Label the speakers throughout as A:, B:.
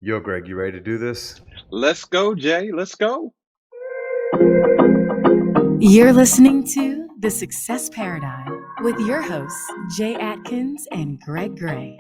A: Yo, Greg, you ready to do this?
B: Let's go, Jay. Let's go.
C: You're listening to The Success Paradigm with your hosts, Jay Atkins and Greg Gray.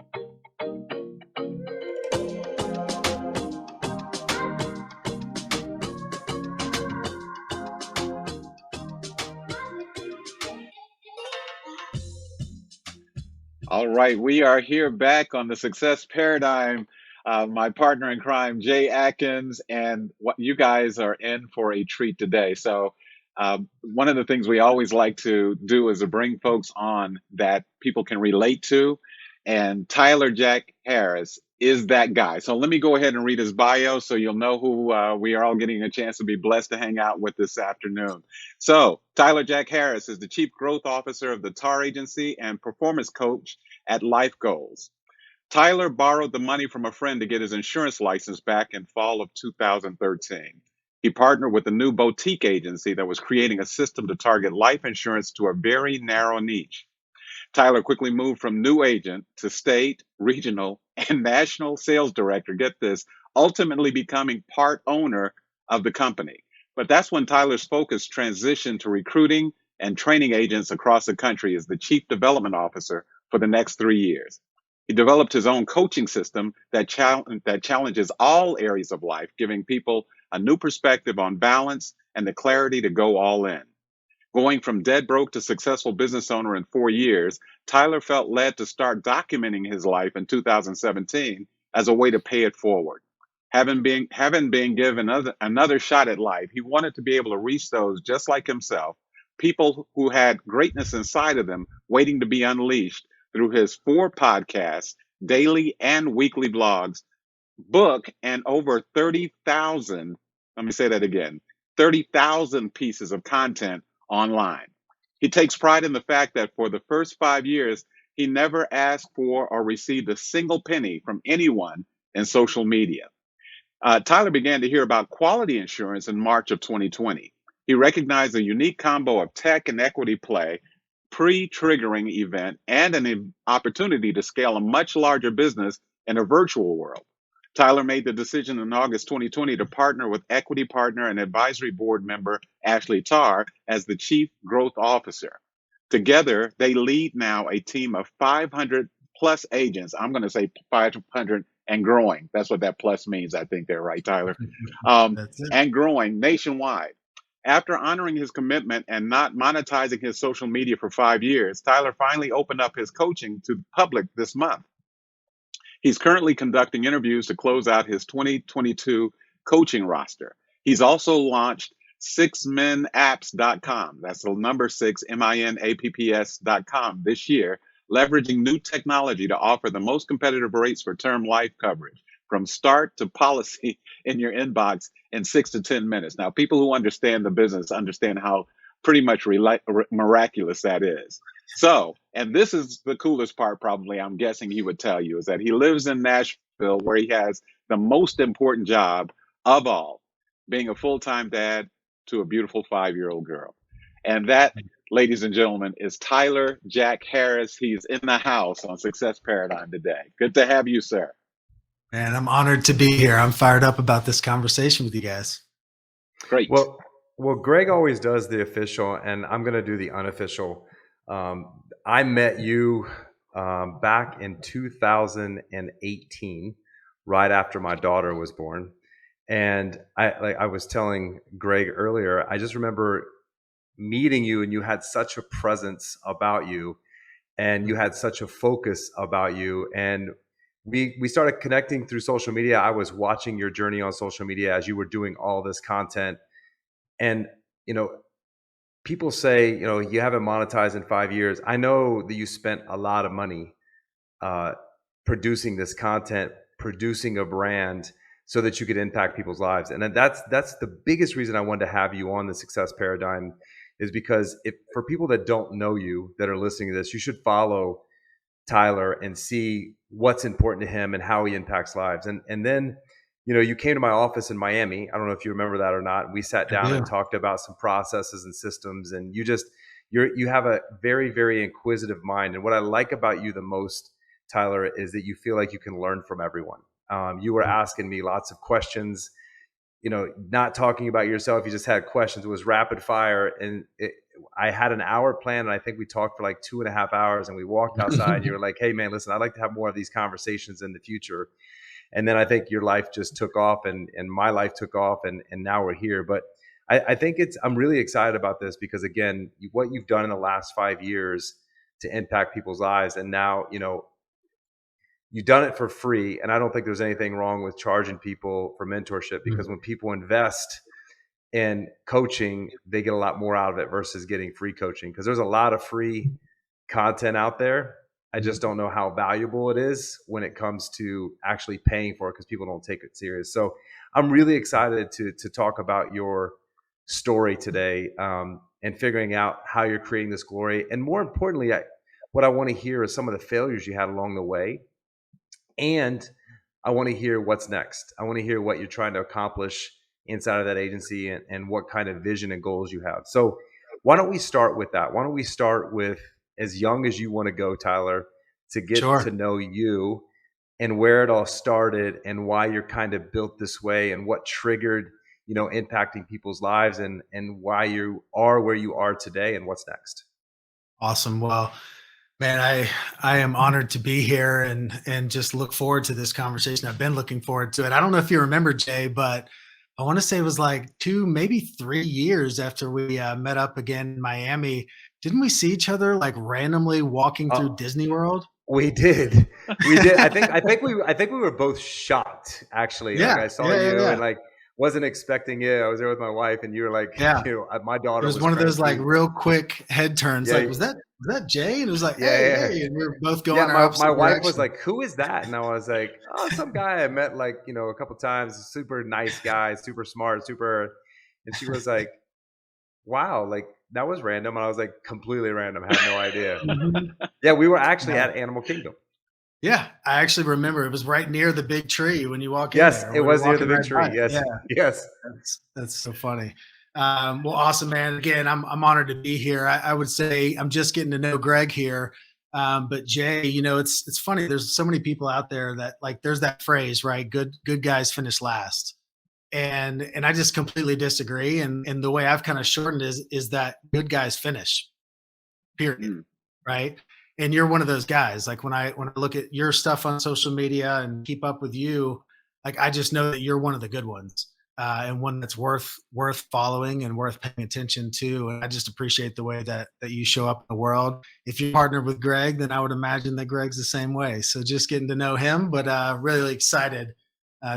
B: All right, we are here back on the Success Paradigm. My partner in crime, Jay Atkins, and what you guys are in for a treat today. One of the things we always like to do is to bring folks on that people can relate to, and Tyler Jack Harris is that guy. So let me go ahead and read his bio so you'll know who we are all getting a chance to be blessed to hang out with this afternoon. So, Tyler Jack Harris is the Chief Growth Officer of the TAR Agency and Performance Coach at Life Goals. Tyler borrowed the money from a friend to get his insurance license back in fall of 2013. He partnered with a new boutique agency that was creating a system to target life insurance to a very narrow niche. Tyler quickly moved from new agent to state, regional, and national sales director. Get this, ultimately becoming part owner of the company. But that's when Tyler's focus transitioned to recruiting and training agents across the country as the chief development officer for the next 3 years. He developed his own coaching system that challenges all areas of life, giving people a new perspective on balance and the clarity to go all in. Going from dead broke to successful business owner in 4 years, Tyler felt led to start documenting his life in 2017 as a way to pay it forward. Having been given another shot at life, he wanted to be able to reach those just like himself, people who had greatness inside of them waiting to be unleashed through his 4 podcasts, daily and weekly blogs, book, and over 30,000, let me say that again, 30,000 pieces of content online. He takes pride in the fact that for the first 5 years, he never asked for or received a single penny from anyone in social media. Tyler began to hear about quality insurance in March of 2020. He recognized a unique combo of tech and equity play, pre-triggering event, and an opportunity to scale a much larger business in a virtual world. Tyler made the decision in August 2020 to partner with equity partner and advisory board member Ashley Tarr as the chief growth officer. Together, they lead now a team of 500 plus agents. I'm going to say 500 and growing. That's what that plus means. I think they're right, Tyler.
D: That's it.
B: And growing nationwide. After honoring his commitment and not monetizing his social media for 5 years, Tyler finally opened up his coaching to the public this month. He's currently conducting interviews to close out his 2022 coaching roster. He's also launched 6minapps.com. That's the number 6minapps.com this year, leveraging new technology to offer the most competitive rates for term life coverage from start to policy in your inbox in 6 to 10 minutes. Now, people who understand the business understand how pretty much miraculous that is. So, and this is the coolest part, probably, I'm guessing he would tell you, is that he lives in Nashville where he has the most important job of all, being a full-time dad to a beautiful 5-year-old girl. And that, ladies and gentlemen, is Tyler Jack Harris. He's in the house on Success Paradigm today. Good to have you, sir.
D: And I'm honored to be here. I'm fired up about this conversation with you guys.
B: Great.
A: Well, Greg always does the official, and I'm going to do the unofficial. I met you back in 2018, right after my daughter was born. And I was telling Greg earlier, I just remember meeting you, and you had such a presence about you, and you had such a focus about you. And we started connecting through social media. I was watching your journey on social media as you were doing all this content. And, people say, you haven't monetized in 5 years. I know that you spent a lot of money producing this content, producing a brand so that you could impact people's lives. And that's the biggest reason I wanted to have you on the Success Paradigm, is because for people that don't know you, that are listening to this, you should follow Tyler and see what's important to him and how he impacts lives. And then, you came to my office in Miami. I don't know if you remember that or not. We sat down and talked about some processes and systems, and you have a very, very inquisitive mind. And what I like about you the most, Tyler, is that you feel like you can learn from everyone. You were asking me lots of questions, not talking about yourself. You just had questions. It was rapid fire. And I had an hour planned, and I think we talked for like 2.5 hours, and we walked outside, and you were like, hey man, listen, I'd like to have more of these conversations in the future. And then I think your life just took off, and my life took off, and now we're here. But I think I'm really excited about this because, again, what you've done in the last 5 years to impact people's lives. And now, you've done it for free. And I don't think there's anything wrong with charging people for mentorship, because when people invest in coaching, they get a lot more out of it versus getting free coaching, because there's a lot of free content out there. I just don't know how valuable it is when it comes to actually paying for it, because people don't take it serious. So I'm really excited to talk about your story today, and figuring out how you're creating this glory. And more importantly, what I want to hear is some of the failures you had along the way. And I want to hear what's next. I want to hear what you're trying to accomplish inside of that agency, and what kind of vision and goals you have. So why don't we start with that? Why don't we start with as young as you want to go, Tyler, to get
D: Sure.
A: to know you and where it all started and why you're kind of built this way and what triggered, impacting people's lives, and why you are where you are today and what's next.
D: Awesome. Well, man, I am honored to be here and just look forward to this conversation. I've been looking forward to it. I don't know if you remember, Jay, but I want to say it was like 2, maybe 3 years after we met up again in Miami. Didn't we see each other like randomly walking through Disney World?
A: We did. We did. I think we were both shocked, actually. Like, I saw you and like wasn't expecting it. I was there with my wife, and you were like,
D: Yeah.
A: My
D: It
A: daughter
D: was
A: was
D: one of
A: crying
D: those like
A: too.
D: real quick head turns.
A: Yeah.
D: Like, was that Jay? And it was like,
A: Yeah,
D: hey,
A: yeah.
D: hey. And we were both going
A: Yeah,
D: our
A: my
D: opposite
A: wife was
D: direction.
A: like, "Who is that?" And I was like, "Oh, some guy I met like a couple times. Super nice guy, super smart, super." And she was like, "Wow, like that was random." And I was like, "Completely random. I had no idea."
D: Mhm.
A: Yeah, we were actually
D: Yeah.
A: at Animal Kingdom.
D: Yeah, I actually remember it was right near the big tree when you walk in
A: Yes,
D: there.
A: it
D: We were
A: was near the
D: walking
A: big
D: right by
A: tree.
D: it.
A: Yes,
D: Yeah,
A: yes.
D: that's so funny. Well, awesome, man. Again, I'm honored to be here. I would say I'm just getting to know Greg here, but Jay, it's funny. There's so many people out there that like there's that phrase, right? Good guys finish last, and I just completely disagree. And the way I've kind of shortened is that good guys finish. Period.
B: Mm.
D: Right. And you're one of those guys. Like when I look at your stuff on social media and keep up with you, like I just know that you're one of the good ones, and one that's worth following and worth paying attention to. And I just appreciate the way that you show up in the world. If you partnered with Greg, then I would imagine that Greg's the same way. So just getting to know him, but really excited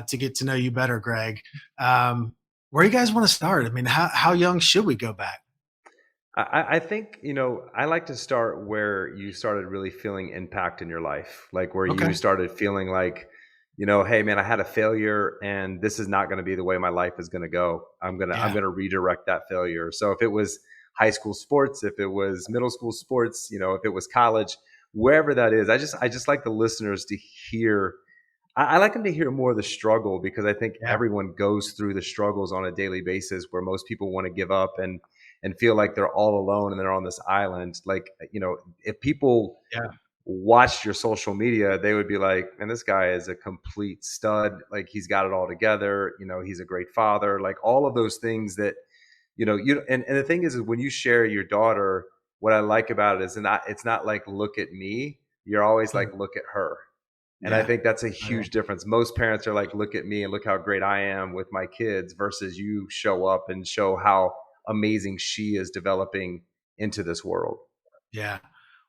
D: to get to know you better, Greg. Where do you guys want to start? I mean, how young should we go back?
A: I think, I like to start where you started really feeling impact in your life, like where you
D: Okay.
A: started feeling like, hey man, I had a failure and this is not going to be the way my life is going to go. I'm
D: Yeah.
A: going to redirect that failure. So if it was high school sports, if it was middle school sports, if it was college, wherever that is, I just like the listeners to hear. I like them to hear more of the struggle, because I think
D: Yeah.
A: everyone goes through the struggles on a daily basis where most people want to give up and feel like they're all alone and they're on this island. Like, if people
D: Yeah.
A: watched your social media, they would be like, man, this guy is a complete stud. Like, he's got it all together. He's a great father. Like, all of those things that, and the thing is when you share your daughter, what I like about it is it's not like, look at me. You're always
D: Mm.
A: like, look at her. And I
D: Yeah.
A: think that's a
D: Oh, yeah.
A: huge difference. Most parents are like, look at me and look how great I am with my kids, versus you show up and show how amazing she is developing into this world.
D: Yeah.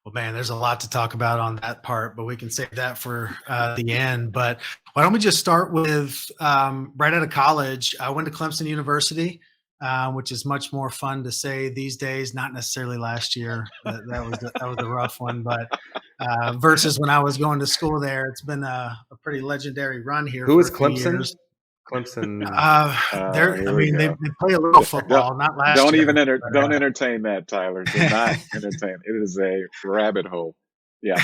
D: Well, man, there's a lot to talk about on that part, but we can save that for the end. But why don't we just start with right out of college? I went to Clemson University, which is much more fun to say these days. Not necessarily last year. That was a rough one, but versus when I was going to school there, it's been a pretty legendary run here
A: Who
D: for
A: is
D: a few
A: Clemson?
D: years.
A: Clemson.
D: I
B: Here we
D: mean, they
B: go.
D: play a little
B: Don't
D: football, not last
B: don't
D: year.
B: even
D: But,
B: don't entertain that, Tyler. Do not entertain. It is a rabbit hole. Yeah.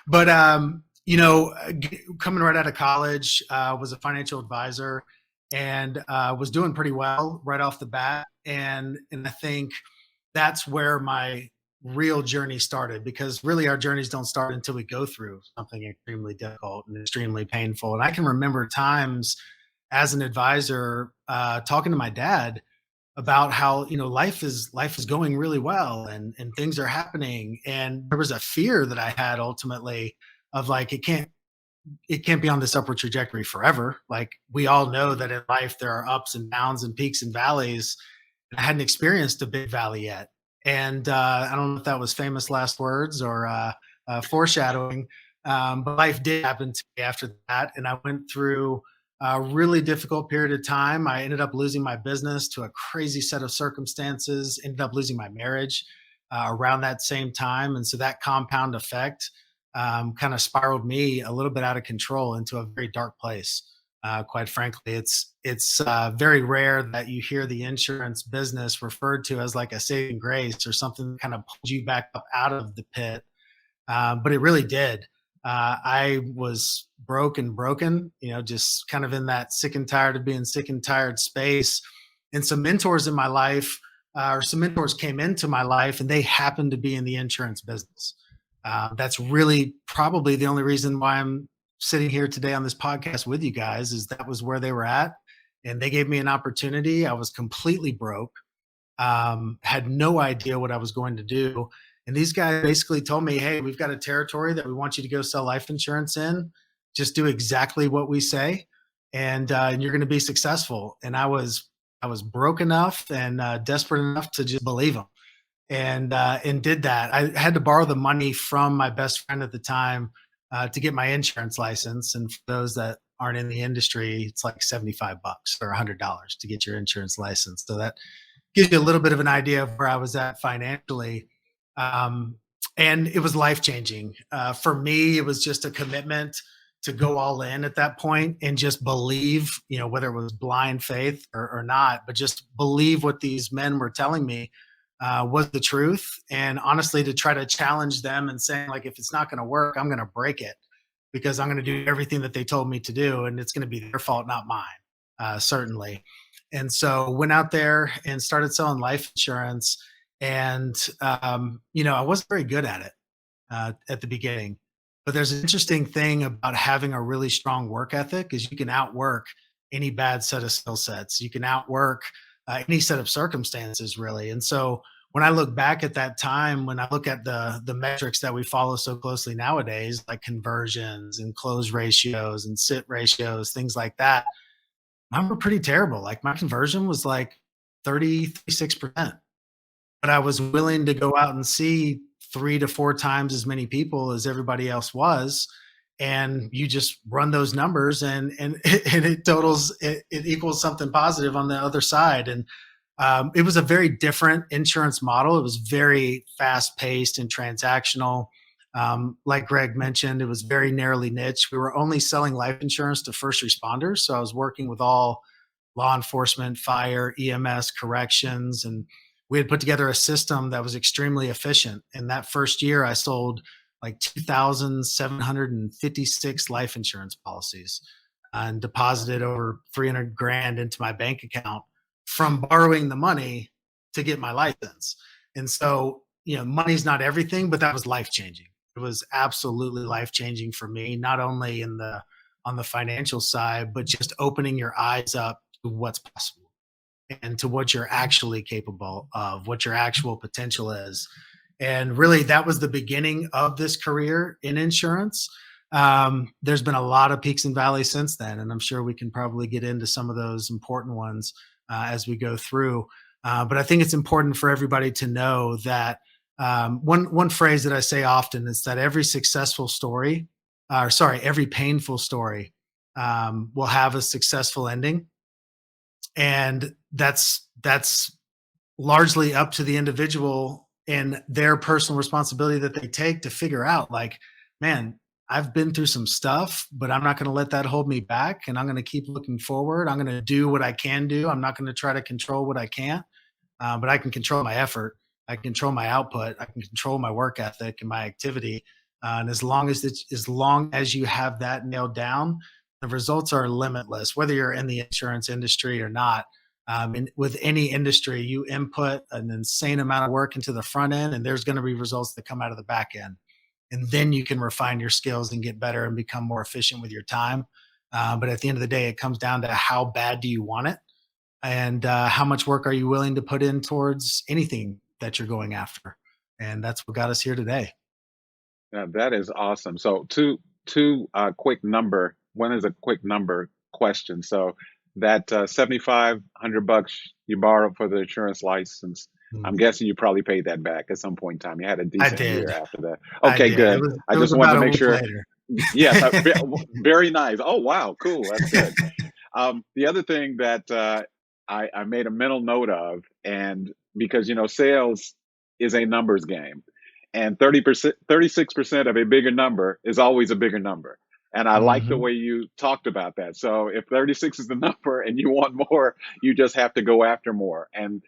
D: but coming right out of college, was a financial advisor and was doing pretty well right off the bat, and I think that's where my real journey started, because really our journeys don't start until we go through something extremely difficult and extremely painful. And I can remember times as an advisor talking to my dad about how, life is going really well, and things are happening, and there was a fear that I had ultimately of like, it can't be on this upward trajectory forever. Like, we all know that in life there are ups and downs and peaks and valleys. I hadn't experienced a big valley yet. And I don't know if that was famous last words or foreshadowing, but life did happen to me after that. And I went through a really difficult period of time. I ended up losing my business to a crazy set of circumstances, ended up losing my marriage around that same time. And so that compound effect kind of spiraled me a little bit out of control into a very dark place. Quite frankly, it's very rare that you hear the insurance business referred to as like a saving grace or something that kind of pulled you back up out of the pit, but it really did. I was broken, just kind of in that sick and tired of being sick and tired space. And some mentors in my life, or some mentors came into my life, and they happened to be in the insurance business. That's really probably the only reason why I'm sitting here today on this podcast with you guys, is that was where they were at, and they gave me an opportunity. I was completely broke, had no idea what I was going to do. And these guys basically told me, hey, we've got a territory that we want you to go sell life insurance in. Just do exactly what we say, and you're going to be successful. And I was broke enough and desperate enough to just believe them, and did that. I had to borrow the money from my best friend at the time to get my insurance license. And for those that aren't in the industry, it's like $75 or $100 to get your insurance license. So that gives you a little bit of an idea of where I was at financially. Um, and it was life changing. For me, it was just a commitment to go all in at that point and just believe, whether it was blind faith or not, but just believe what these men were telling me was the truth. And honestly, to try to challenge them and saying, like, if it's not going to work, I'm going to break it, because I'm going to do everything that they told me to do. And it's going to be their fault, not mine, certainly. And so went out there and started selling life insurance. And, I wasn't very good at it at the beginning. But there's an interesting thing about having a really strong work ethic, is you can outwork any bad set of skill sets. You can outwork any set of circumstances, really. And so when I look back at that time, when I look at the metrics that we follow so closely nowadays, like conversions and close ratios and sit ratios, things like that, mine were pretty terrible. Like, my conversion was like 36%, but I was willing to go out and see 3 to 4 times as many people as everybody else was. And you just run those numbers, and and it equals something positive on the other side. And it was a very different insurance model. It was very fast paced and transactional. Like Greg mentioned, it was very narrowly niche. We were only selling life insurance to first responders. So I was working with all law enforcement, fire, EMS, corrections, and we had put together a system that was extremely efficient. And that first year, I sold like 2,756 life insurance policies and deposited over 300 grand into my bank account from borrowing the money to get my license. And so, money's not everything, but that was life changing. It was absolutely life changing for me, not only on the financial side, but just opening your eyes up to what's possible and to what you're actually capable of, what your actual potential is. And really, that was the beginning of this career in insurance. There's been a lot of peaks and valleys since then, and I'm sure we can probably get into some of those important ones as we go through. But I think it's important for everybody to know that one phrase that I say often is that every successful story, every painful story will have a successful ending. And that's largely up to the individual and their personal responsibility that they take to figure out, like, man, I've been through some stuff, but I'm not going to let that hold me back. And I'm going to keep looking forward. I'm going to do what I can do. I'm not going to try to control what I can't, but I can control my effort. I can control my output. I can control my work ethic and my activity. And as long as you have that nailed down, the results are limitless, whether you're in the insurance industry or not. And with any industry, you input an insane amount of work into the front end, and there's going to be results that come out of the back end. And then you can refine your skills and get better and become more efficient with your time. But at the end of the day, it comes down to how bad do you want it, and how much work are you willing to put in towards anything that you're going after. And that's what got us here today.
B: Yeah, that is awesome. So two quick number. One is a quick number question. So that $7,500 you borrowed for the insurance license, I'm
D: Mm.
B: guessing you probably paid that back at some point in time. You had a
D: I
B: decent
D: did.
B: year after that.
D: I
B: Okay,
D: did.
B: good. I
D: It was
B: just wanted
D: about
B: to
D: a
B: make
D: week
B: sure.
D: later.
B: Yes, very nice. Oh, wow, cool. That's good. The other thing that I made a mental note of, and because sales is a numbers game, and 30%, 36% of a bigger number is always a bigger number. And I like the
D: Mhm.
B: way you talked about that. So if 36 is the number and you want more, you just have to go after more. And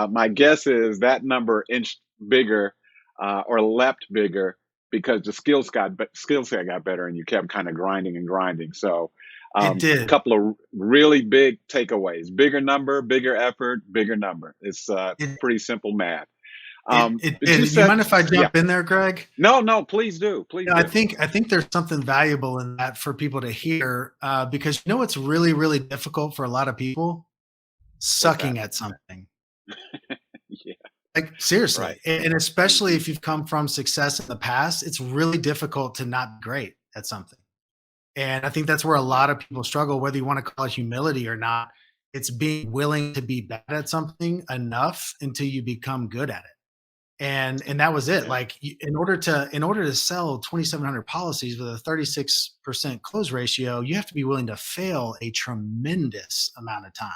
B: my guess is that number inched bigger or leapt bigger because the skill set got better, and you kept kind of grinding and grinding. So
D: It did.
B: couple of really big takeaways: bigger number, bigger effort, bigger number. It's
D: It
B: pretty simple math.
D: it
B: But you
D: did. Do you
B: said,
D: mind if I
B: yeah,
D: jump in there, Greg?
B: no, please do, please do.
D: I think there's something valuable in that for people to hear, because what's really, really difficult for a lot of people?
B: What's that?
D: Sucking at something.
B: Yeah,
D: Like, seriously,
B: right.
D: and especially
B: Hmm.
D: if you've come from success in the past, it's really difficult to not be great at something. And I think that's where a
B: Yeah,
D: lot of people struggle, whether you wanna call it humility or not. It's being willing to be bad at something enough until you become good at it. And that was it.
B: yeah,
D: Like, in order to sell 2,700 policies with a 36% close ratio, you have to be willing to fail a tremendous amount of time.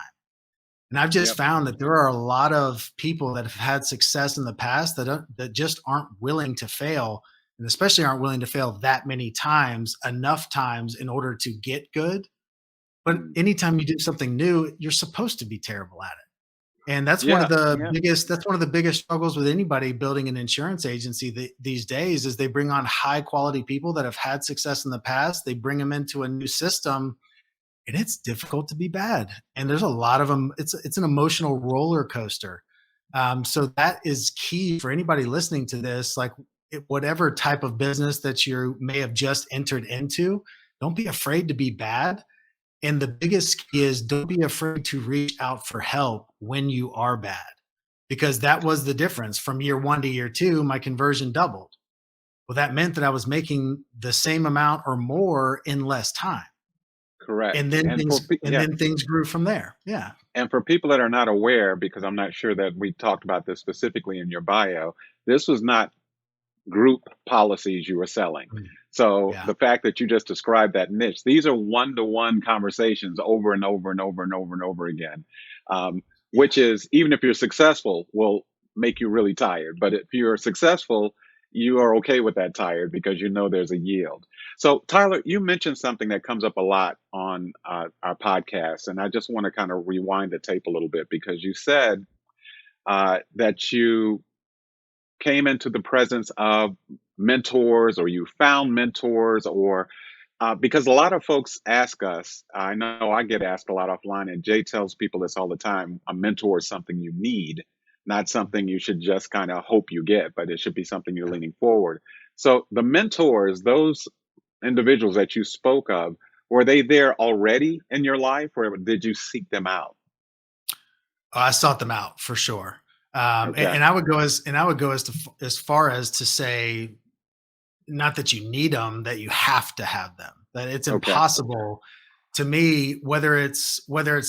D: And I've just
B: yep,
D: found that there are a lot of people that have had success in the past that just aren't willing to fail, and especially aren't willing to fail that many times, enough times in order to get good. But
B: mm,
D: anytime you do something new, you're supposed to be terrible at it. And
B: yeah, yeah,
D: that's one of the biggest struggles with anybody building an insurance agency these days is they bring on high quality people that have had success in the past. They bring them into a new system, and it's difficult to be bad. And there's a lot of them. It's an emotional roller coaster. So that is key for anybody listening to this. Like, whatever type of business that you may have just entered into, don't be afraid to be bad. And the biggest key is don't be afraid to reach out for help when you are bad, because that was the difference from year one to year two. My conversion doubled. Well, that meant that I was making the same amount or more in less time.
B: correct.
D: And then
B: And yeah,
D: things grew from there. Yeah.
B: and for people that are not aware, because I'm not sure that we talked about this specifically in your bio, this was not group policies you were selling.
D: Mm.
B: So
D: Yeah.
B: the fact that you just described that niche, these are one-to-one conversations over and over and over and over and over again,
D: Yeah.
B: which is, even if you're successful, will make you really tired. But if you're successful, you are okay with that tired because you know there's a yield. So Tyler, you mentioned something that comes up a lot on our podcast, and I just want to kind of rewind the tape a little bit because you said that you came into the presence of mentors, or you found mentors, or because a lot of folks ask us, I know I get asked a lot offline, and Jay tells people this all the time: a mentor is something you need, not something you should just kind of hope you get, but it should be something you're leaning forward. So the mentors, those individuals that you spoke of, were they there already in your life, or did you seek them out?
D: I sought them out for sure.
B: Okay.
D: And I would go as far as to say, not that you need them, that you have to have them. That it's
B: Okay.
D: impossible to me, whether it's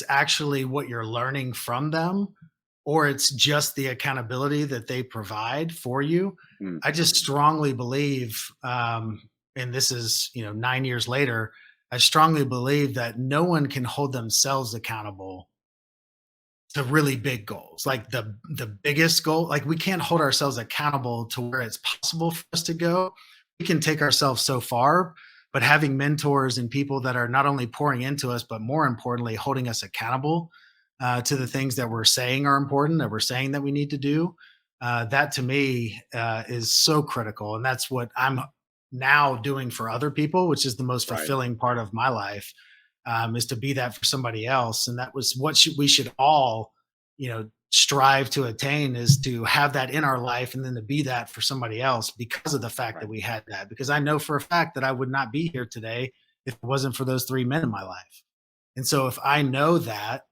D: actually what you're learning from them, or it's just the accountability that they provide for you.
B: Mm,
D: I just strongly believe, and this is 9 years later, I strongly believe that no one can hold themselves accountable to really big goals. Like the biggest goal, like, we can't hold ourselves accountable to where it's possible for us to go. We can take ourselves so far, but having mentors and people that are not only pouring into us, but more importantly, holding us accountable to the things that we're saying are important, that we're saying that we need to do. That to me is so critical. And that's what I'm now doing for other people, which is the most
B: right.
D: fulfilling part of my life. is to be that for somebody else. And that was what we should all, strive to attain, is to have that in our life and then to be that for somebody else because of the fact that
B: Right.
D: we had that. Because I know for a fact that I would not be here today if it wasn't for those three men in my life. And so if I know that,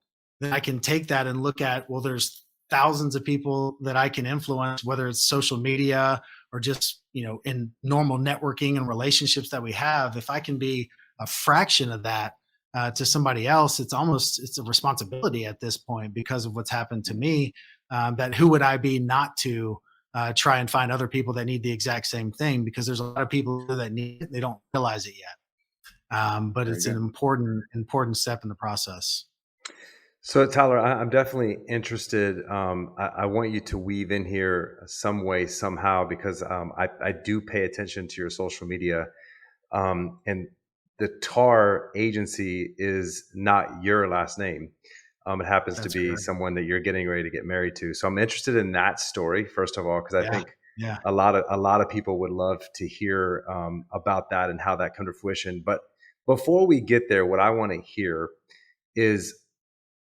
D: then I can take that and look at, well, there's thousands of people that I can influence, whether it's social media or just, in normal networking and relationships that we have. If I can be a fraction of that to somebody else, it's a responsibility at this point because of what's happened to me. That who would I be not to try and find other people that need the exact same thing? Because there's a lot of people that need it, they don't realize it yet. But
B: Very
D: it's an
B: good.
D: important step in the process.
A: So, Tyler, I'm definitely interested. I want you to weave in here some way, somehow, because I do pay attention to your social media. And the Tar agency is not your last name. It happens to
D: That's
A: be
D: correct.
A: someone that you're getting ready to get married to. So I'm interested in that story, first of all, because I
D: Yeah.
A: think
D: Yeah.
A: a lot of people would love to hear about that and how that come to fruition. But before we get there, what I want to hear is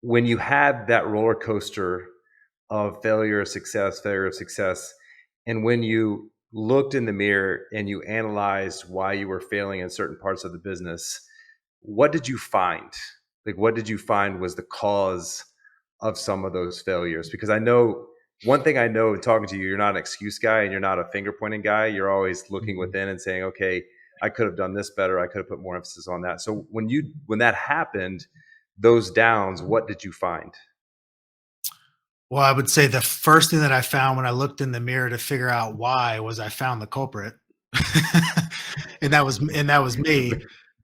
A: when you had that roller coaster of failure of success, and when you looked in the mirror and you analyzed why you were failing in certain parts of the business, what did you find? Like, what did you find was the cause of some of those failures? Because I know one thing I know talking to you, you're not an excuse guy and you're not a finger pointing guy. You're always looking
D: Mhm.
A: within and saying, okay, I could have done this better. I could have put more emphasis on that. So when that happened, those downs, what did you find?
D: Well, I would say the first thing that I found when I looked in the mirror to figure out why was I found the culprit. And that was me.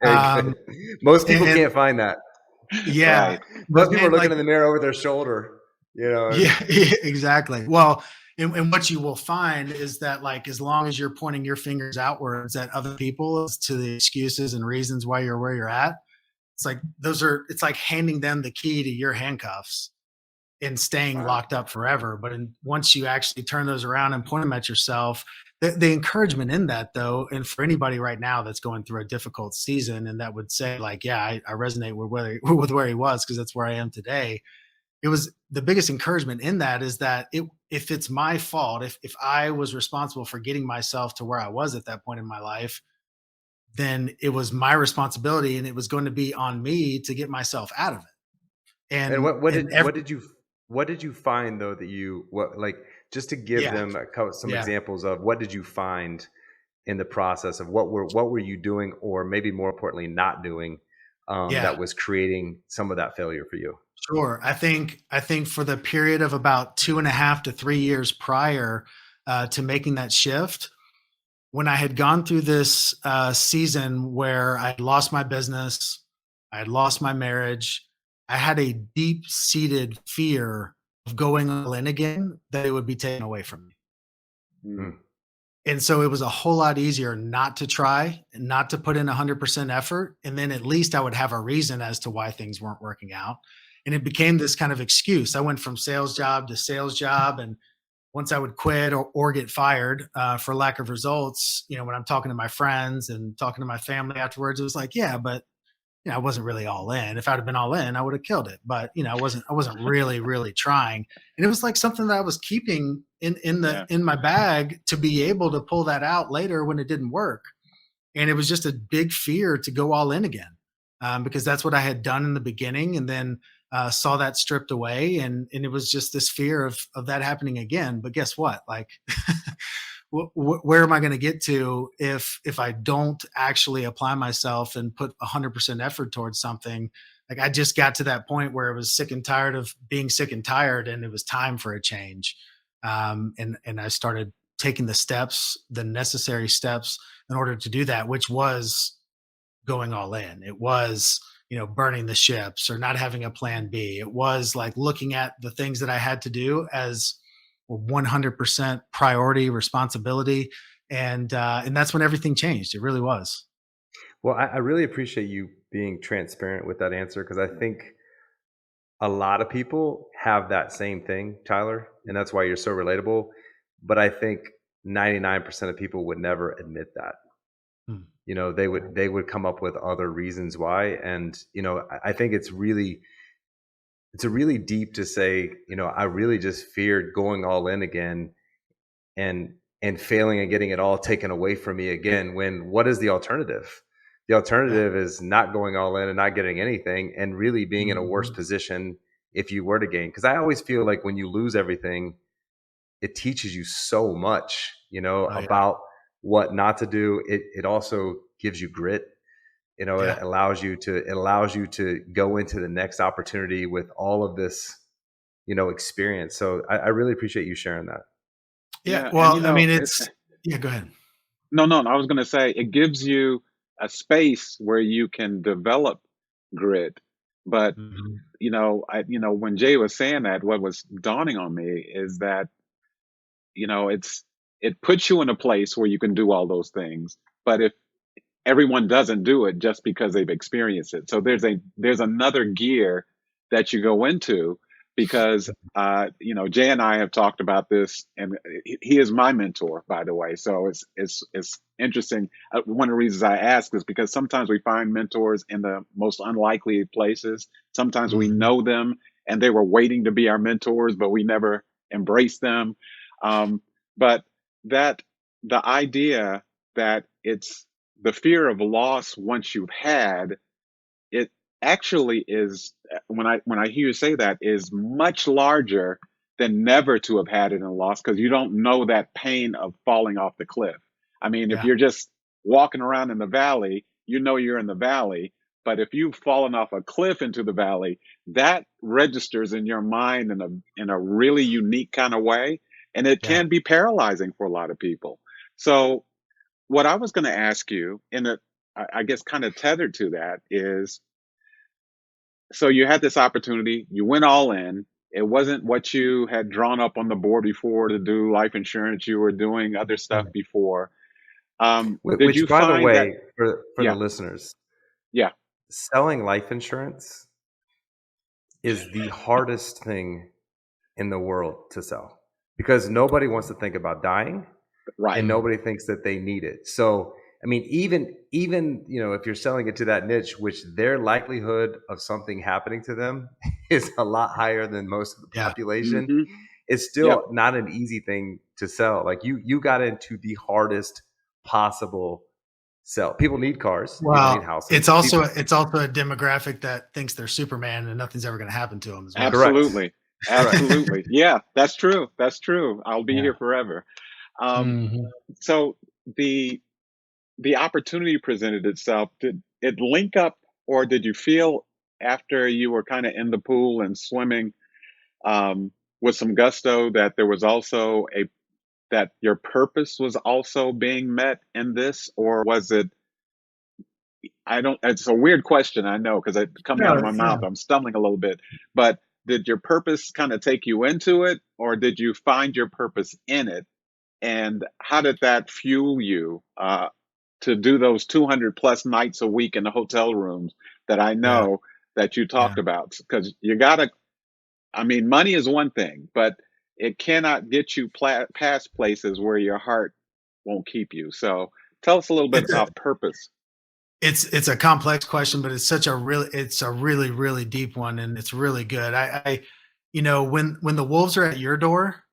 A: Very
D: Um,
A: good. Most people
D: and
A: can't find that.
D: yeah,
B: Right.
D: but
A: Most people
D: man,
A: are looking
D: like,
A: in the mirror over their shoulder, you know.
D: yeah, yeah, exactly. Well, and what you will find is that, like, as long as you're pointing your fingers outwards at other people as to the excuses and reasons why you're where you're at, it's like handing them the key to your handcuffs and staying
B: Wow.
D: locked up forever. But once you actually turn those around and point them at yourself, the encouragement in that, though, and for anybody right now that's going through a difficult season and that would say, like, yeah, I resonate with with where he was, because that's where I am today. It was the biggest encouragement in that is that if it's my fault, if I was responsible for getting myself to where I was at that point in my life, then it was my responsibility and it was going to be on me to get myself out of it.
A: And
D: And
A: what what
D: and
A: did
D: every
A: what did you what did you find though that you what like just to give
D: yeah,
A: them some
D: yeah,
A: examples of what did you find in the process of what were you doing or maybe more importantly not doing
D: yeah.
A: that was creating some of that failure for you?
D: Sure. I think for the period of about 2.5 to 3 years prior to making that shift, when I had gone through this season where I had lost my business, I had lost my marriage, I had a deep seated fear of going all in again, that it would be taken away from me.
B: Mm.
A: Mm.
D: And so it was a whole lot easier not to try and not to put in 100% effort. And then at least I would have a reason as to why things weren't working out. And it became this kind of excuse. I went from sales job to sales job. And once I would quit or get fired for lack of results, when I'm talking to my friends and talking to my family afterwards, it was like, yeah, but I wasn't really all in. If I'd have been all in, I would have killed it. But I wasn't really, really trying. And it was like something that I was keeping
B: Yeah.
D: in my bag to be able to pull that out later when it didn't work. And it was just a big fear to go all in again, because that's what I had done in the beginning, and then saw that stripped away, and it was just this fear of that happening again. But guess what? Like, where am I going to get to if I don't actually apply myself and put 100% effort towards something? Like, I just got to that point where I was sick and tired of being sick and tired, and it was time for a change. And I started taking the necessary steps in order to do that, which was going all in. It was, burning the ships or not having a plan B. It was like looking at the things that I had to do as 100% priority responsibility. And that's when everything changed. It really was.
A: Well, I really appreciate you being transparent with that answer because I think a lot of people have that same thing, Tyler, and that's why you're so relatable. But I think 99% of people would never admit that.
D: Hmm.
A: they would come up with other reasons why. And I think it's a really deep to say, I really just feared going all in again, and failing and getting it all taken away from me again. When what is the alternative? The
D: Yeah.
A: alternative is not going all in and not getting anything, and really being in a worse
D: Mhm.
A: position if you were to gain. Because I always feel like when you lose everything, it teaches you so much,
D: Oh, yeah.
A: about what not to do. It also gives you grit. It
D: Yeah.
A: allows you to go into the next opportunity with all of this, experience. So I really appreciate you sharing that.
D: Yeah.
B: Yeah, and
D: Well, I mean, yeah, go ahead.
B: no, no, no, I was going to say it gives you a space where you can develop grit. But
D: Mhm.
B: when Jay was saying that, what was dawning on me is that it puts you in a place where you can do all those things. But if everyone doesn't do it just because they've experienced it. So there's another gear that you go into because Jay and I have talked about this, and he is my mentor, by the way. So it's interesting. One of the reasons I ask is because sometimes we find mentors in the most unlikely places. Sometimes we
D: Mhm.
B: know them and they were waiting to be our mentors, but we never embraced them. Um, but that the idea that it's the fear of loss once you've had it actually is when I hear you say that is much larger than never to have had it in loss because you don't know that pain of falling off the cliff. I mean, if
D: Yeah.
B: you're just walking around in the valley, you know you're in the valley. But if you've fallen off a cliff into the valley, that registers in your mind in a really unique kind of way, and it
D: Yeah.
B: can be paralyzing for a lot of people. So what I was going to ask you, and I guess kind of tethered to that, is so you had this opportunity, you went all in. It wasn't what you had drawn up on the board before to do life insurance. You were doing other stuff
D: Mm.
B: before. Did
A: Which,
B: you
A: by the
B: find that?
A: way, for the
B: Yeah,
A: listeners,
B: yeah,
A: selling life insurance is the hardest thing in the world to sell, because nobody wants to think about dying, and
B: right.
D: Mm.
A: nobody thinks that they need it. So, I mean, even if you're selling it to that niche, which their likelihood of something happening to them is a lot higher than most of the
D: Yeah.
A: population,
B: Hmm.
A: it's
B: Yep.
A: still not an easy thing to sell. Like you got into the hardest possible sell. People need cars, people need
D: Well,
A: houses.
D: it's also
A: People,
D: it's also a demographic that thinks they're Superman and nothing's ever going to happen to them as well.
A: correct,
B: Absolutely.
A: correct.
B: Absolutely. Yeah, that's true. That's true. I'll be
D: Yeah.
B: here forever. Um,
D: Mhm.
B: so the the opportunity presented itself. Did it link up, or did you feel after you were kind of in the pool and swimming with some gusto that there was also a that your purpose was also being met in this, or was it? I don't. It's a weird question, I know, because it's coming out of
D: No,
B: my
D: yeah.
B: mouth. I'm stumbling a little bit, but did your purpose kind of take you into it, or did you find your purpose in it? And how did that fuel you to do those 200 plus nights a week in the hotel rooms that I
D: Yeah.
B: know that you
D: Yeah.
B: talked about? Because you got to, I mean, money is one thing, but it cannot get you past places where your heart won't keep you. So tell us a little bit
D: It's a
B: about purpose.
D: it's a complex question, but it's a really, really deep one and it's really good. When the wolves are at your door,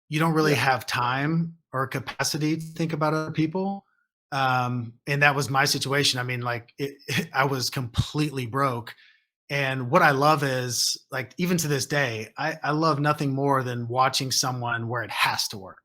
D: you don't really
B: Yeah.
D: have time or capacity to think about other people. And that was my situation. I mean, like I was completely broke. And what I love is like, even to this day, I love nothing more than watching someone where it has to work,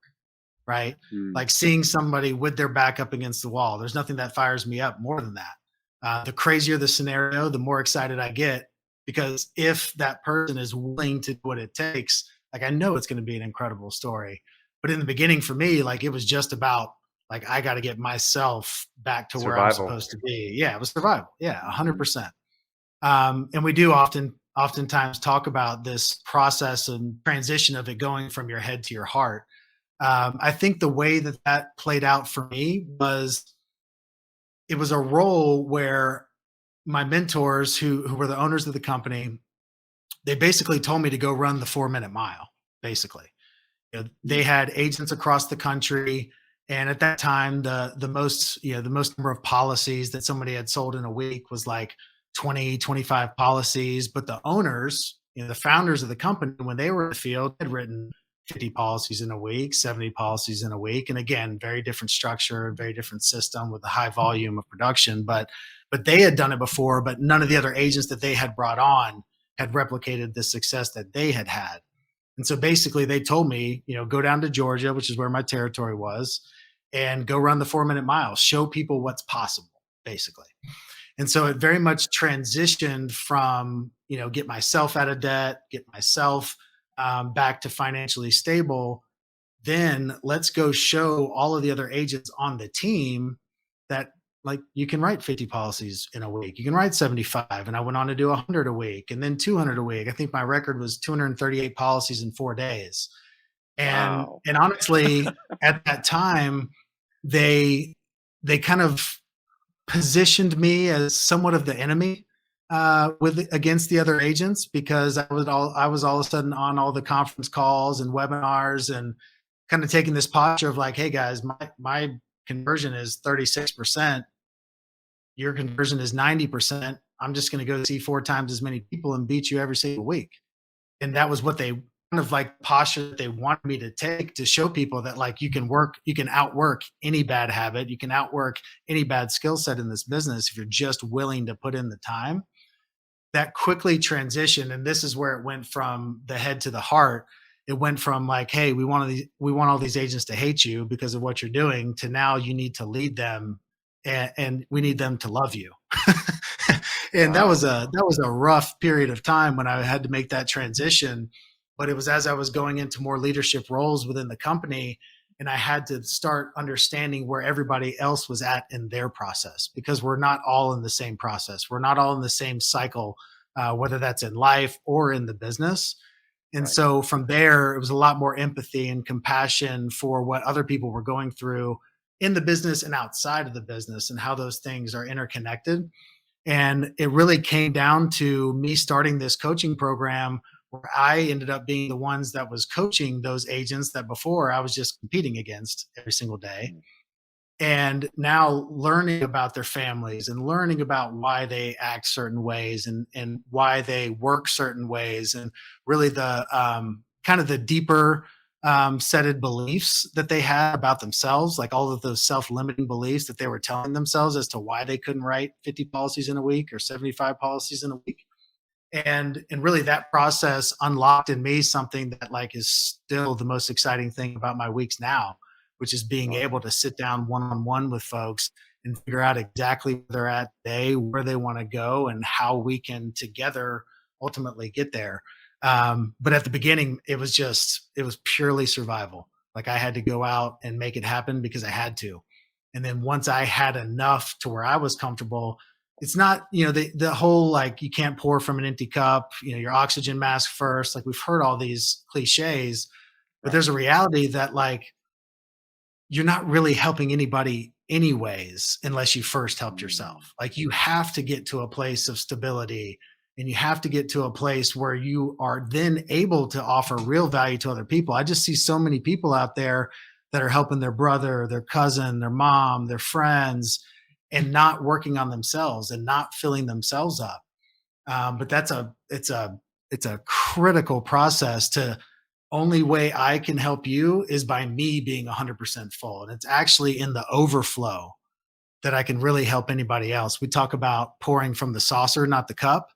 D: right?
B: Mm.
D: Like seeing somebody with their back up against the wall. There's nothing that fires me up more than that. The crazier the scenario, the more excited I get because if that person is willing to do what it takes, like I know it's going to be an incredible story. But in the beginning, for me, like it was just about like I got to get myself back to where I'm
A: Survival.
D: supposed to be. Yeah, it was survival. Yeah,
B: Hmm.
D: 100%. And we do oftentimes talk about this process and transition of it going from your head to your heart. I think the way that that played out for me was it was a role where my mentors, who were the owners of the company, they basically told me to go run the 4 minute mile. Basically, they had agents across the country. And at that time, the most, the most number of policies that somebody had sold in a week was like 20, 25 policies. But the owners, the founders of the company, when they were in the field, had written 50 policies in a week, 70 policies in a week. And again, very different structure, very different system with a high volume of production. But they had done it before, but none of the other agents that they had brought on had replicated the success that they had had. And so basically they told me, go down to Georgia, which is where my territory was, and go run the 4-minute mile, show people what's possible, basically. And so it very much transitioned from, get myself out of debt, get myself back to financially stable. Then let's go show all of the other agents on the team that, like, you can write 50 policies in a week. You can write 75. And I went on to do 100 a week and then 200 a week. I think my record was 238 policies in 4 days. And
B: Wow.
D: and honestly, at that time, they they kind of positioned me as somewhat of the enemy with against the other agents, because I was all of a sudden on all the conference calls and webinars and kind of taking this posture of like, hey guys, my conversion is 36%, your conversion is 90%. I'm just going to go see 4 times as many people and beat you every single week. And that was what they kind of like posture that they wanted me to take, to show people that, like, you can outwork any bad habit, you can outwork any bad skill set in this business if you're just willing to put in the time. That quickly transitioned, and this is where it went from the head to the heart. It went from like, hey, we want all these agents to hate you because of what you're doing, to now you need to lead them, and we need them to love you. And that was
B: Wow.
D: a rough period of time when I had to make that transition. But it was as I was going into more leadership roles within the company, and I had to start understanding where everybody else was at in their process, because we're not all in the same process. We're not all in the same cycle, whether that's in life or in the business. And
B: Right.
D: so from there, it was a lot more empathy and compassion for what other people were going through in the business and outside of the business, and how those things are interconnected. And it really came down to me starting this coaching program, where I ended up being the ones that was coaching those agents that before I was just competing against every single day.
B: Mm.
D: And now learning about their families and learning about why they act certain ways, and why they work certain ways, and really the kind of the deeper setted beliefs that they had about themselves, like all of those self-limiting beliefs that they were telling themselves as to why they couldn't write 50 policies in a week or 75 policies in a week. And really that process unlocked in me something that, like, is still the most exciting thing about my weeks now, which is being able
B: Awesome.
D: to sit down one-on-one with folks and figure out exactly where they're at today, where they want to go, and how we can together ultimately get there. But at the beginning, it was purely survival. Like, I had to go out and make it happen because I had to. And then once I had enough to where I was comfortable, it's not, the whole, like, you can't pour from an empty cup, your oxygen mask first. Like, we've heard all these cliches, but
B: Right.
D: there's a reality that, like, you're not really helping anybody anyways unless you first helped
B: Mm.
D: yourself. Like, you have to get to a place of stability, and you have to get to a place where you are then able to offer real value to other people. I just see so many people out there that are helping their brother, their cousin, their mom, their friends, and not working on themselves and not filling themselves up. But it's a critical process. To only way I can help you is by me being 100% full. And it's actually in the overflow that I can really help anybody else. We talk about pouring from the saucer, not the cup,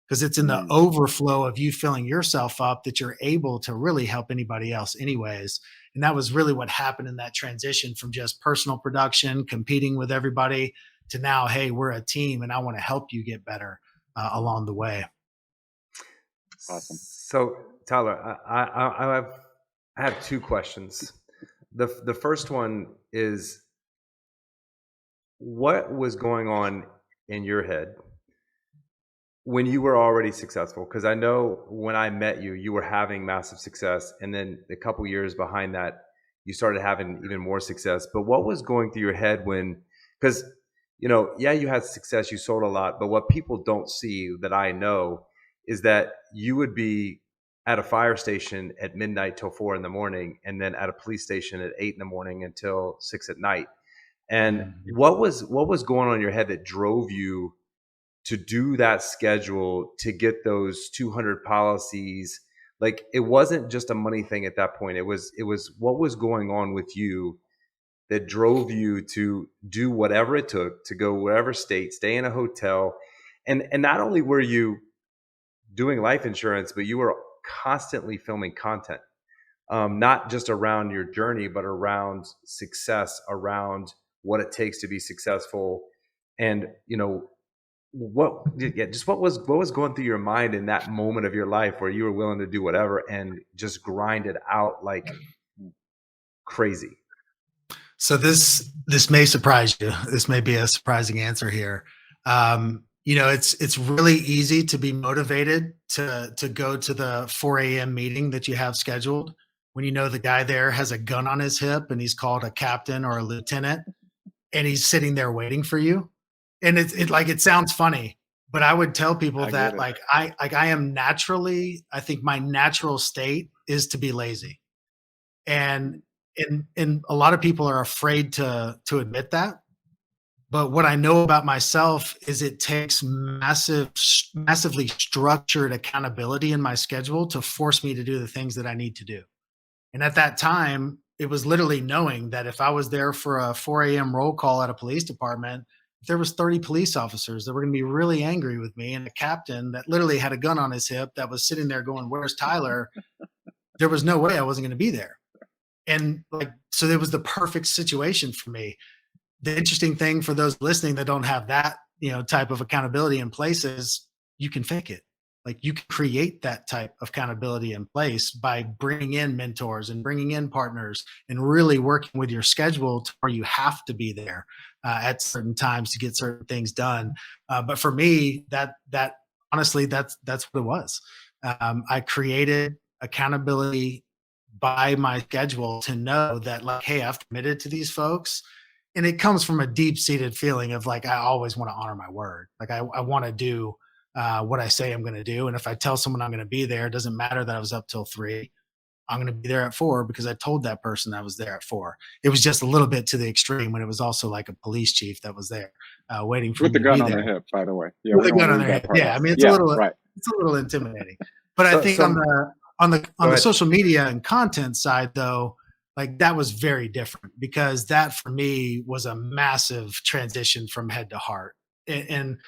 D: because it's in the
B: Mm.
D: overflow of you filling yourself up that you're able to really help anybody else, anyways. And that was really what happened in that transition from just personal production, competing with everybody, to now, hey, we're a team and I want to help you get better along the way.
B: Awesome.
A: So, Tyler, I have two questions. The first one is, what was going on in your head when you were already successful? Because I know when I met you, you were having massive success, and then a couple years behind that, you started having even more success. But what was going through your head when? Because yeah, you had success, you sold a lot, but what people don't see that I know is that you would be at a fire station at midnight till 4 in the morning, and then at a police station at 8 in the morning until 6 at night. And
D: Mhm.
A: what was going on in your head that drove you to do that schedule, to get those 200 policies? Like, it wasn't just a money thing at that point. It was what was going on with you that drove you to do whatever it took to go wherever state, stay in a hotel. And not only were you doing life insurance, but you were constantly filming content, not just around your journey, but around success, around what it takes to be successful. And just what was going through your mind in that moment of your life where you were willing to do whatever and just grind it out like crazy?
D: So this may surprise you. This may be a surprising answer here. It's really easy to be motivated to go to the 4 a.m. meeting that you have scheduled when you know the guy there has a gun on his hip and he's called a captain or a lieutenant and he's sitting there waiting for you. And it sounds funny, but I would tell people
B: I get
D: that
B: it.
D: I am naturally, I think my natural state is to be lazy. And and a lot of people are afraid to admit that. But what I know about myself is it takes massively structured accountability in my schedule to force me to do the things that I need to do. And at that time, it was literally knowing that if I was there for a 4 a.m. roll call at a police department, if there was 30 police officers that were going to be really angry with me and a captain that literally had a gun on his hip that was sitting there going, "Where's Tyler?" There was no way I wasn't going to be there. And so it was the perfect situation for me. The interesting thing for those listening that don't have that, type of accountability in place is you can fake it. Like you can create that type of accountability in place by bringing in mentors and bringing in partners and really working with your schedule to where you have to be there at certain times to get certain things done. But for me, that honestly, that's what it was. I created accountability by my schedule to know that, like, hey, I've committed to these folks. And it comes from a deep seated feeling of like, I always want to honor my word. Like, I want to do what I say I'm going to do. And if I tell someone I'm going to be there, it doesn't matter that I was up till 3. I'm going to be there at 4 because I told that person I was there at 4. It was just a little bit to the extreme when it was also like a police chief that was there waiting for
B: With
D: me
B: the
D: to be
B: gun on
D: there
B: their hip, by the way. Yeah,
D: with
B: we
D: a
B: don't want
D: gun
B: to
D: on
B: leave
D: their
B: that
D: head.
B: part
D: Yeah,
B: out.
D: I mean,
B: Yeah, right.
D: it's a little intimidating. But I
A: So
D: think
A: so
D: on
A: go
D: the
A: ahead.
D: social media and content side, though, like that was very different because that for me was a massive transition from head to heart. And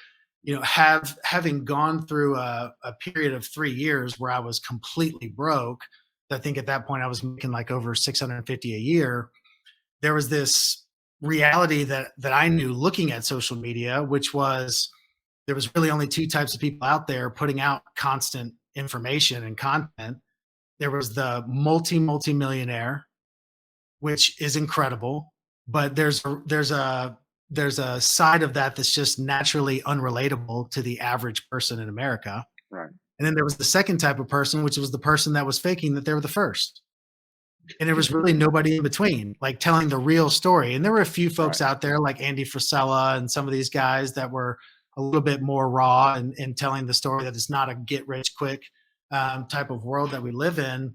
D: having gone through a period of 3 years where I was completely broke, I think at that point I was making like over 650 a year. There was this reality that I knew looking at social media, which was there was really only two types of people out there putting out constant information and content. There was the multi-millionaire, which is incredible, but there's a side of that that's just naturally unrelatable to the average person in America.
B: Right.
D: And then there was the second type of person, which was the person that was faking that they were the first. And there was really nobody in between, like telling the real story. And there were a few folks
B: Right.
D: out there like Andy Frisella and some of these guys that were a little bit more raw and telling the story that it's not a get rich quick type of world that we live in.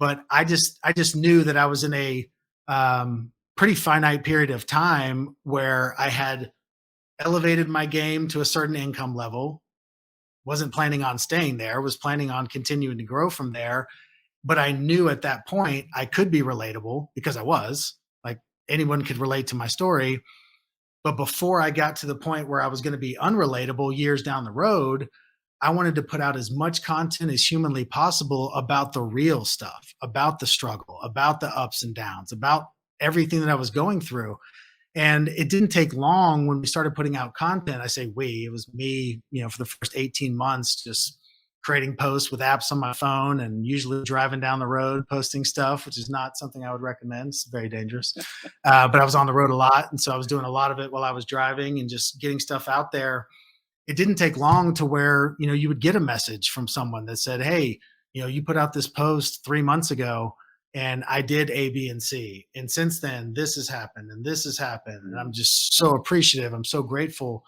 D: But I just knew that I was in a pretty finite period of time where I had elevated my game to a certain income level, wasn't planning on staying there, was planning on continuing to grow from there. But I knew at that point I could be relatable because I was like anyone could relate to my story. But before I got to the point where I was going to be unrelatable years down the road, I wanted to put out as much content as humanly possible about the real stuff, about the struggle, about the ups and downs, about everything that I was going through. And it didn't take long when we started putting out content. I say we, it was me, for the first 18 months, just creating posts with apps on my phone and usually driving down the road, posting stuff, which is not something I would recommend. It's very dangerous. But I was on the road a lot. And so I was doing a lot of it while I was driving and just getting stuff out there. It didn't take long to where, you would get a message from someone that said, hey, you put out this post 3 months ago and I did A, B, and C. And since then, this has happened and this has happened. And I'm just so appreciative. I'm so grateful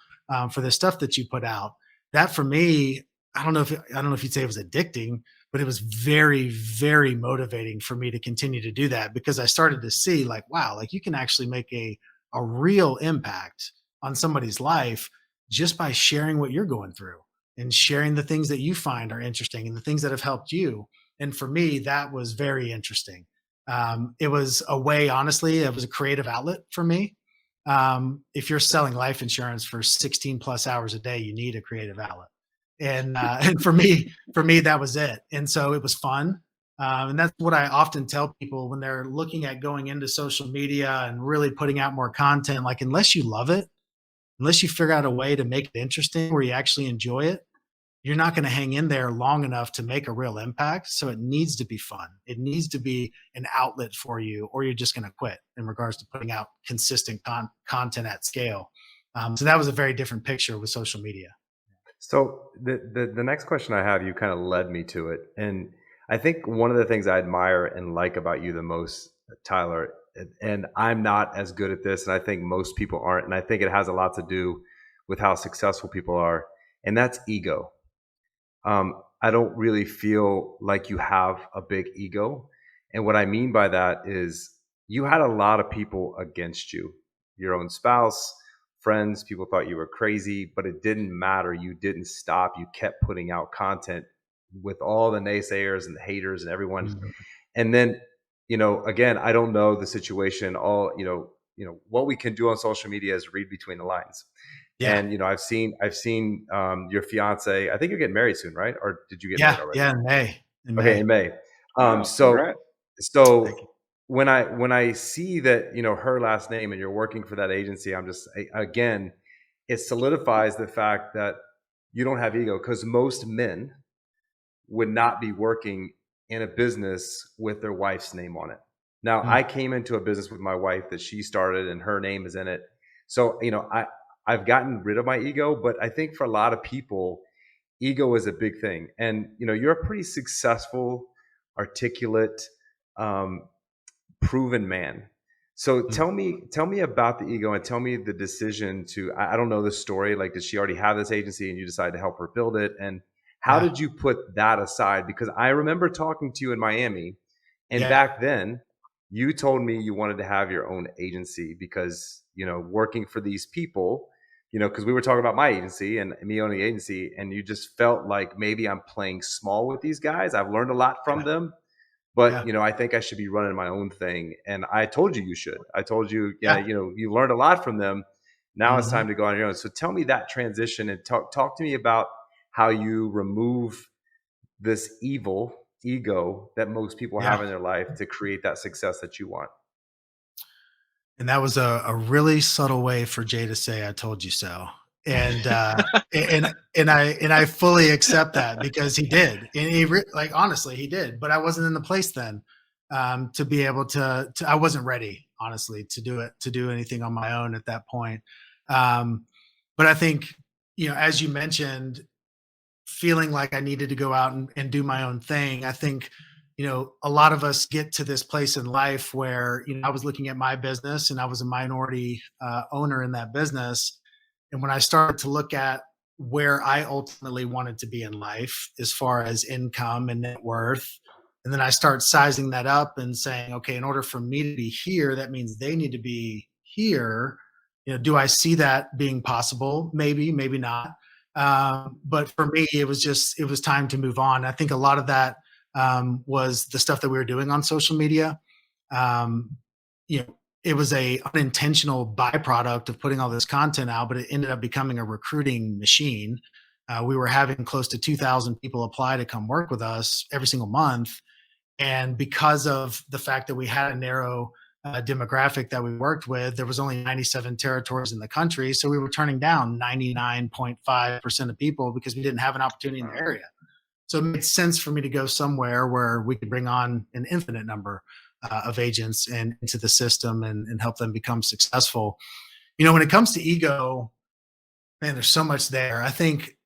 D: for the stuff that you put out. That for me, I don't know if you'd say it was addicting, but it was very, very motivating for me to continue to do that because I started to see like, wow, like you can actually make a real impact on somebody's life just by sharing what you're going through and sharing the things that you find are interesting and the things that have helped you. And for me, that was very interesting. It was a way, honestly, it was a creative outlet for me. If you're selling life insurance for 16 plus hours a day, you need a creative outlet. And and for me, that was it. And so it was fun. And that's what I often tell people when they're looking at going into social media and really putting out more content. Like, unless you love it, unless you figure out a way to make it interesting where you actually enjoy it, you're not going to hang in there long enough to make a real impact. So it needs to be fun. It needs to be an outlet for you, or you're just going to quit in regards to putting out consistent content at scale. So that was a very different picture with social media.
A: So the next question I have, you kind of led me to it, and I think one of the things I admire and like about you the most, Tyler, and I'm not as good at this, and I think most people aren't, and I think it has a lot to do with how successful people are, and that's ego. I don't really feel like you have a big ego. And what I mean by that is you had a lot of people against you, your own spouse, friends, people thought you were crazy, but it didn't matter. You didn't stop. You kept putting out content with all the naysayers and the haters and everyone.
D: Mhm.
A: And then, again, I don't know the situation. What we can do on social media is read between the lines.
D: Yeah.
A: And I've seen your fiance. I think you're getting married soon, right? Or did you get married
D: Yeah.
A: already?
D: Yeah. In May. In
A: Okay,
D: May.
A: in May. Um,
B: Wow,
A: so
B: congrats.
A: so
D: Thank you.
A: when I see that her last name and you're working for that agency, again, it solidifies the fact that you don't have ego because most men would not be working in a business with their wife's name on it. Now,
D: Mm.
A: I came into a business with my wife that she started and her name is in it. So, I've gotten rid of my ego, but I think for a lot of people, ego is a big thing. And, you're a pretty successful, articulate, um, proven man. So
D: Mm.
A: tell me about the ego and tell me the decision to, I don't know the story. Like, did she already have this agency and you decided to help her build it? And how
D: Yeah.
A: did you put that aside? Because I remember talking to you in Miami, and
D: Yeah.
A: back then you told me you wanted to have your own agency because, working for these people, because we were talking about my agency and me owning the agency, and you just felt like maybe I'm playing small with these guys. I've learned a lot from
D: Yeah.
A: them, but
D: Yeah.
A: I think I should be running my own thing. And I told you should. I told you, yeah,
D: Yeah.
A: you learned a lot from them. Now it's
D: Mhm.
A: time to go on your own. So tell me that transition and talk to me about how you remove this evil ego that most people
D: Yeah.
A: have in their life to create that success that you want.
D: And that was a really subtle way for Jay to say, "I told you so." And, and I fully accept that because he did. And like, honestly, he did, but I wasn't in the place then, to be able to I wasn't ready, honestly, to do anything on my own at that point. Um, but I think, as you mentioned, feeling like I needed to go out and do my own thing. I think, a lot of us get to this place in life where, I was looking at my business and I was a minority owner in that business. And when I started to look at where I ultimately wanted to be in life as far as income and net worth, and then I start sizing that up and saying, okay, in order for me to be here, that means they need to be here. Do I see that being possible? Maybe, maybe not. But for me, it was time to move on. I think a lot of that was the stuff that we were doing on social media. Um, it was a unintentional byproduct of putting all this content out, but it ended up becoming a recruiting machine. We were having close to 2,000 people apply to come work with us every single month, and because of the fact that we had a narrow demographic that we worked with, there was only 97 territories in the country. So we were turning down 99.5% of people because we didn't have an opportunity in the
B: Wow.
D: area. So it made sense for me to go somewhere where we could bring on an infinite number of agents and into the system and help them become successful. When it comes to ego, man, there's so much there. I think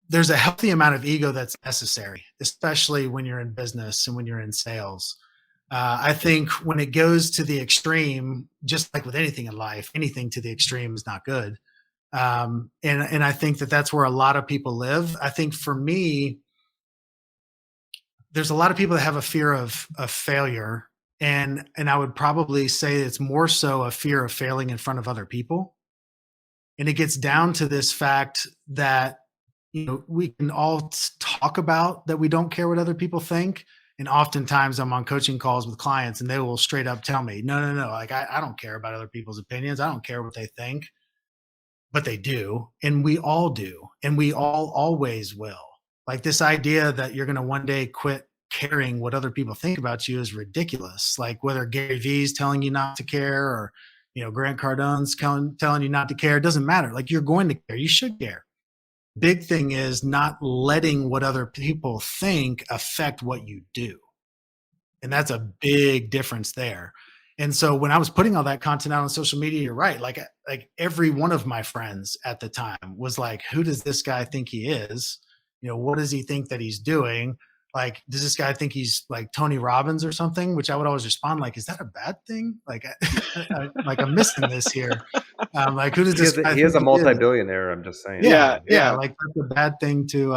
D: there's a healthy amount of ego that's necessary, especially when you're in business and when you're in sales. I think when it goes to the extreme, just like with anything in life, anything to the extreme is not good. And I think that that's where a lot of people live. I think for me, there's a lot of people that have a fear of failure, and I would probably say it's more so a fear of failing in front of other people. And it gets down to this fact that, we can all talk about that we don't care what other people think. And oftentimes I'm on coaching calls with clients and they will straight up tell me, no, no, no, like I don't care about other people's opinions. I don't care what they think, but they do. And we all do. And we all always will. Like this idea that you're going to one day quit caring what other people think about you is ridiculous. Like whether Gary Vee's telling you not to care or, Grant Cardone's telling you not to care, it doesn't matter. Like you're going to care. You should care. Big thing is not letting what other people think affect what you do. And that's a big difference there. And so when I was putting all that content out on social media, you're right. Like every one of my friends at the time was like, who does this guy think he is? What does he think that he's doing? Like, does this guy think he's like Tony Robbins or something? Which I would always respond like, is that a bad thing? Like, like I'm missing this here. Like, who does this guy
A: he is
D: think
A: a
D: he is?
A: multi-billionaire. I'm just saying.
B: Yeah.
D: Like that's a bad thing to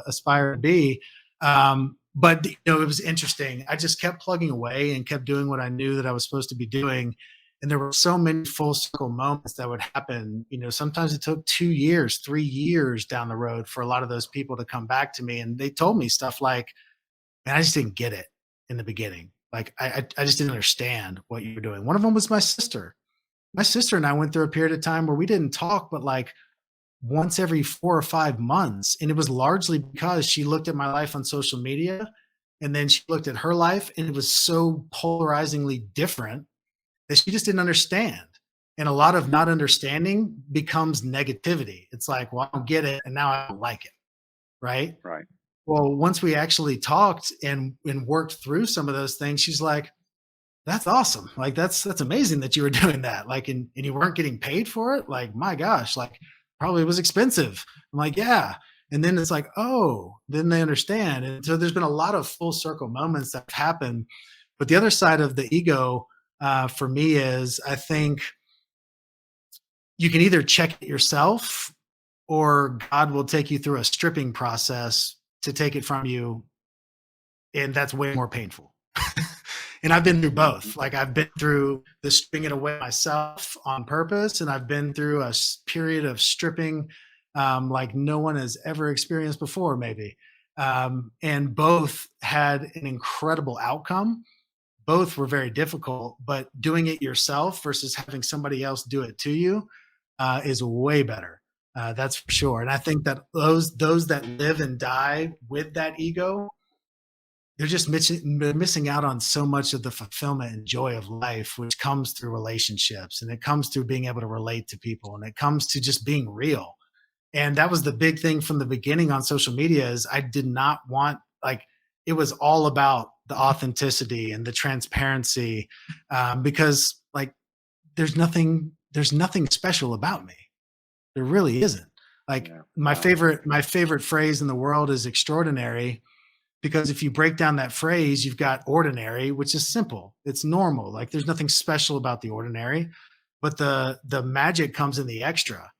D: aspire to be. But it was interesting. I just kept plugging away and kept doing what I knew that I was supposed to be doing. And there were so many full circle moments that would happen. Sometimes it took 2 years, 3 years down the road for a lot of those people to come back to me. And they told me stuff like, man, I just didn't get it in the beginning. Like I just didn't understand what you were doing. One of them was my sister. My sister and I went through a period of time where we didn't talk, but like once every 4 or 5 months. And it was largely because she looked at my life on social media and then she looked at her life and it was so polarizingly different that she just didn't understand. And a lot of not understanding becomes negativity. It's like, well, I don't get it. And now I don't like it. Right.
B: Right.
D: Well, once we actually talked and worked through some of those things, she's like, that's awesome. Like, that's amazing that you were doing that. Like, and you weren't getting paid for it. Like, my gosh, like probably was expensive. I'm like, yeah. And then it's like, oh, then they understand. And so there's been a lot of full circle moments that have happened. But the other side of the ego for me is I think you can either check it yourself or God will take you through a stripping process to take it from you. And that's way more painful. And I've been through both. Like I've been through the stripping it away myself on purpose. And I've been through a period of stripping like no one has ever experienced before, maybe. And both had an incredible outcome. Both were very difficult, but doing it yourself versus having somebody else do it to you is way better. That's for sure. And I think that those that live and die with that ego, they're just missing out on so much of the fulfillment and joy of life, which comes through relationships and it comes through being able to relate to people and it comes to just being real. And that was the big thing from the beginning on social media is I did not want, like, it was all about the authenticity and the transparency because like there's nothing special about me. There really isn't. Like my favorite phrase in the world is extraordinary. Because if you break down that phrase, you've got ordinary, which is simple. It's normal. Like there's nothing special about the ordinary, but the magic comes in the extra.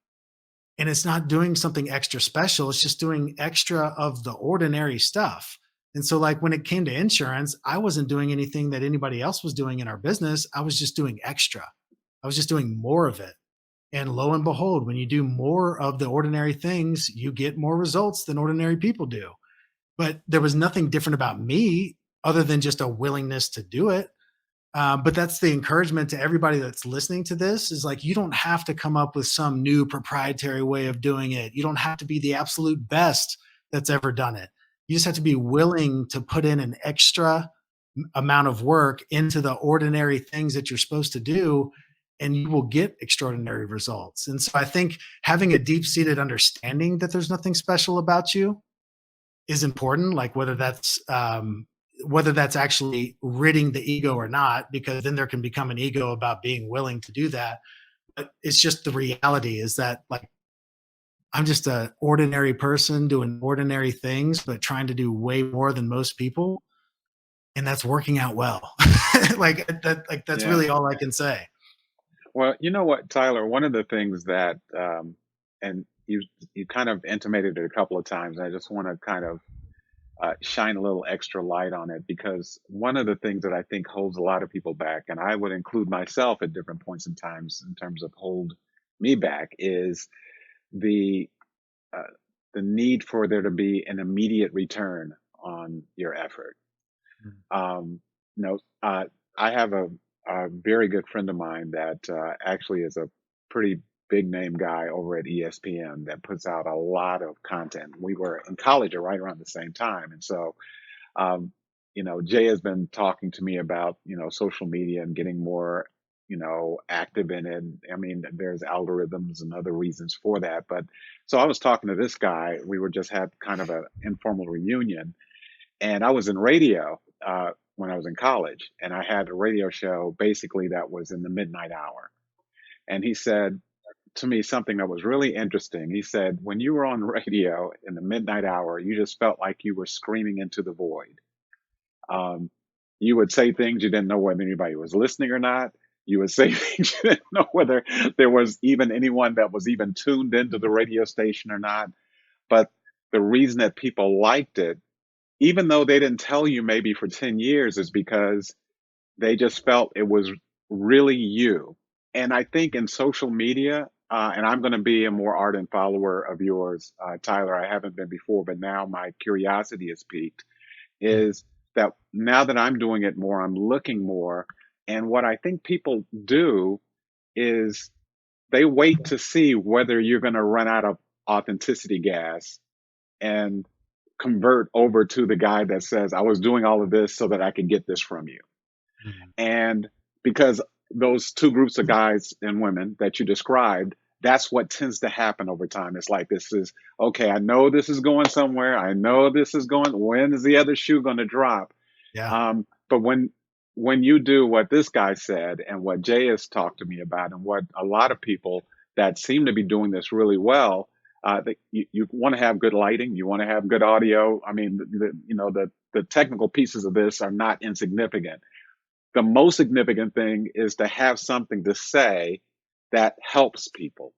D: And it's not doing something extra special. It's just doing extra of the ordinary stuff. And so like when it came to insurance, I wasn't doing anything that anybody else was doing in our business. I was just doing extra. I was just doing more of it. And lo and behold, when you do more of the ordinary things, you get more results than ordinary people do. But there was nothing different about me other than just a willingness to do it. But that's the encouragement to everybody that's listening to this is like, you don't have to come up with some new proprietary way of doing it. You don't have to be the absolute best that's ever done it. You just have to be willing to put in an extra amount of work into the ordinary things that you're supposed to do, and you will get extraordinary results. And so I think having a deep-seated understanding that there's nothing special about you is important, like whether that's actually ridding the ego or not, because then there can become an ego about being willing to do that. But it's just the reality is that like I'm just an ordinary person doing ordinary things, but trying to do way more than most people. And that's working out well. That's really all I can say.
B: Well, you know what, Tyler, one of the things that, and you kind of intimated it a couple of times, and I just want to kind of shine a little extra light on it, because one of the things that I think holds a lot of people back, and I would include myself at different points in times in terms of hold me back, is the uh, the need for there to be an immediate return on your effort. Um, you know, I have a very good friend of mine that actually is a pretty big name guy over at ESPN that puts out a lot of content. We were in college right around the same time, and so um, Jay has been talking to me about social media and getting more active in it. I mean, there's algorithms and other reasons for that, but so I was talking to this guy. We were just had kind of an informal reunion, and I was in radio when I was in college, and I had a radio show basically that was in the midnight hour. And he said to me something that was really interesting. He said, when you were on radio in the midnight hour, you just felt like you were screaming into the void. Um, you would say things you didn't know whether anybody was listening or not. You would say things you didn't know whether there was even anyone that was even tuned into the radio station or not. But the reason that people liked it, even though they didn't tell you maybe for 10 years, is because they just felt it was really you. And I think in social media, and I'm going to be a more ardent follower of yours, Tyler. I haven't been before, but now my curiosity is piqued. Is that now that I'm doing it more, I'm looking more. And what I think people do is they wait to see whether you're going to run out of authenticity gas and convert over to the guy that says, I was doing all of this so that I could get this from you. And because those two groups of guys and women that you described, that's what tends to happen over time. It's like, this is okay. I know this is going somewhere. I know this is going. When is the other shoe going to drop?
D: Yeah.
B: But when you do what this guy said and what Jay has talked to me about, and what a lot of people that seem to be doing this really well, you want to have good lighting. You want to have good audio. I mean, the technical pieces of this are not insignificant. The most significant thing is to have something to say that helps people.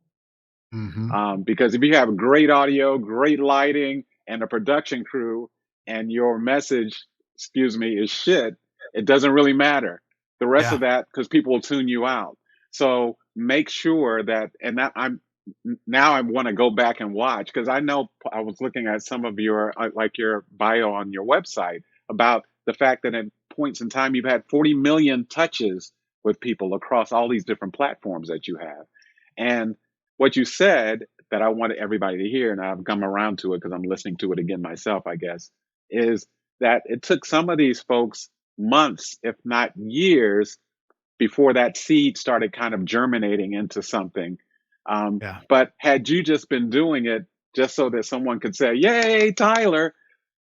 B: Because if you have great audio, great lighting, and a production crew, and your message, excuse me, is shit, it doesn't really matter. The rest of that, because people will tune you out. So make sure that, and that I want to go back and watch, because I know I was looking at some of your, like your bio on your website, about the fact that at points in time you've had 40 million touches with people across all these different platforms that you have. And what you said that I wanted everybody to hear, and I've come around to it because I'm listening to it again myself, I guess, is that it took some of these folks months, if not years, before that seed started kind of germinating into something. But had you just been doing it just so that someone could say, yay, Tyler,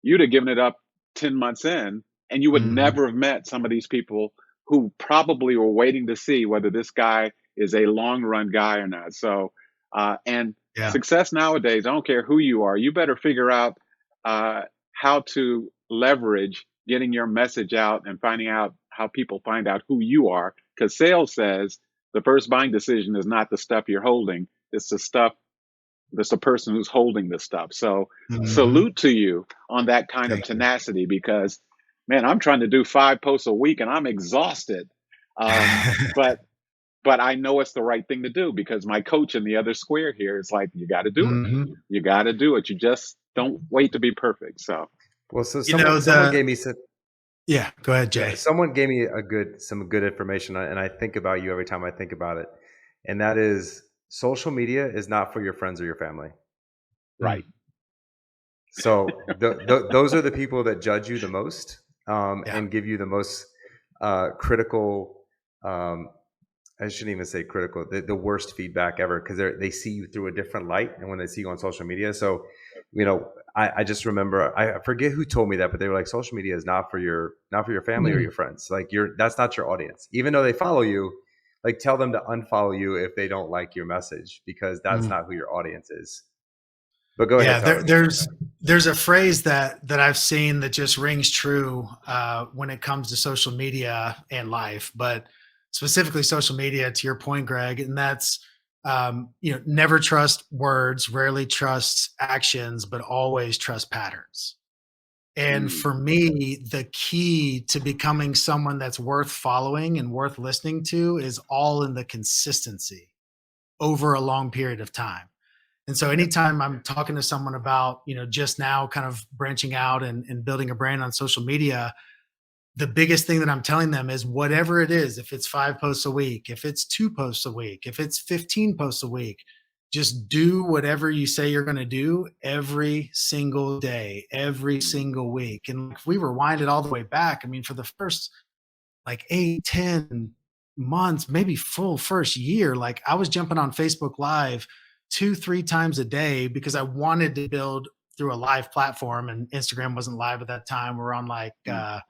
B: you'd have given it up 10 months in, and you would never have met some of these people who probably were waiting to see whether this guy is a long run guy or not. So, success nowadays, I don't care who you are, you better figure out how to leverage getting your message out and finding out how people find out who you are. Because sales says the first buying decision is not the stuff you're holding, it's the stuff, it's the person who's holding the stuff. So salute to you on that kind of tenacity, because man, I'm trying to do 5 posts a week and I'm exhausted. But I know it's the right thing to do, because my coach in the other square here is like, you got to do it. You got to do it. You just don't wait to be perfect. So,
A: well, so someone gave me some.
D: Yeah, go ahead, Jay.
A: Someone gave me some good information, and I think about you every time I think about it. And that is, social media is not for your friends or your family.
B: Right.
A: So those are the people that judge you the most, and give you the most critical. I shouldn't even say critical. The worst feedback ever, because they see you through a different light, and when they see you on social media. So, I just remember, I forget who told me that, but they were like, social media is not for your family or your friends. Like, that's not your audience. Even though they follow you, like, tell them to unfollow you if they don't like your message, because that's not who your audience is. But go ahead.
D: Yeah, there's a phrase that I've seen that just rings true when it comes to social media and life. But specifically social media, to your point, Greg, and that's never trust words, rarely trust actions, but always trust patterns. And
B: Mm,
D: for me, the key to becoming someone that's worth following and worth listening to is all in the consistency over a long period of time. And so
B: yep.
D: anytime I'm talking to someone about, just now kind of branching out and building a brand on social media, the biggest thing that I'm telling them is whatever it is, if it's 5 posts a week, if it's 2 posts a week, if it's 15 posts a week, just do whatever you say you're going to do every single day, every single week. And if we rewind it all the way back, I mean, for the first like 8, 10 months, maybe full first year, like I was jumping on Facebook Live 2, 3 times a day because I wanted to build through a live platform, and Instagram wasn't live at that time. We're on like
B: Mm.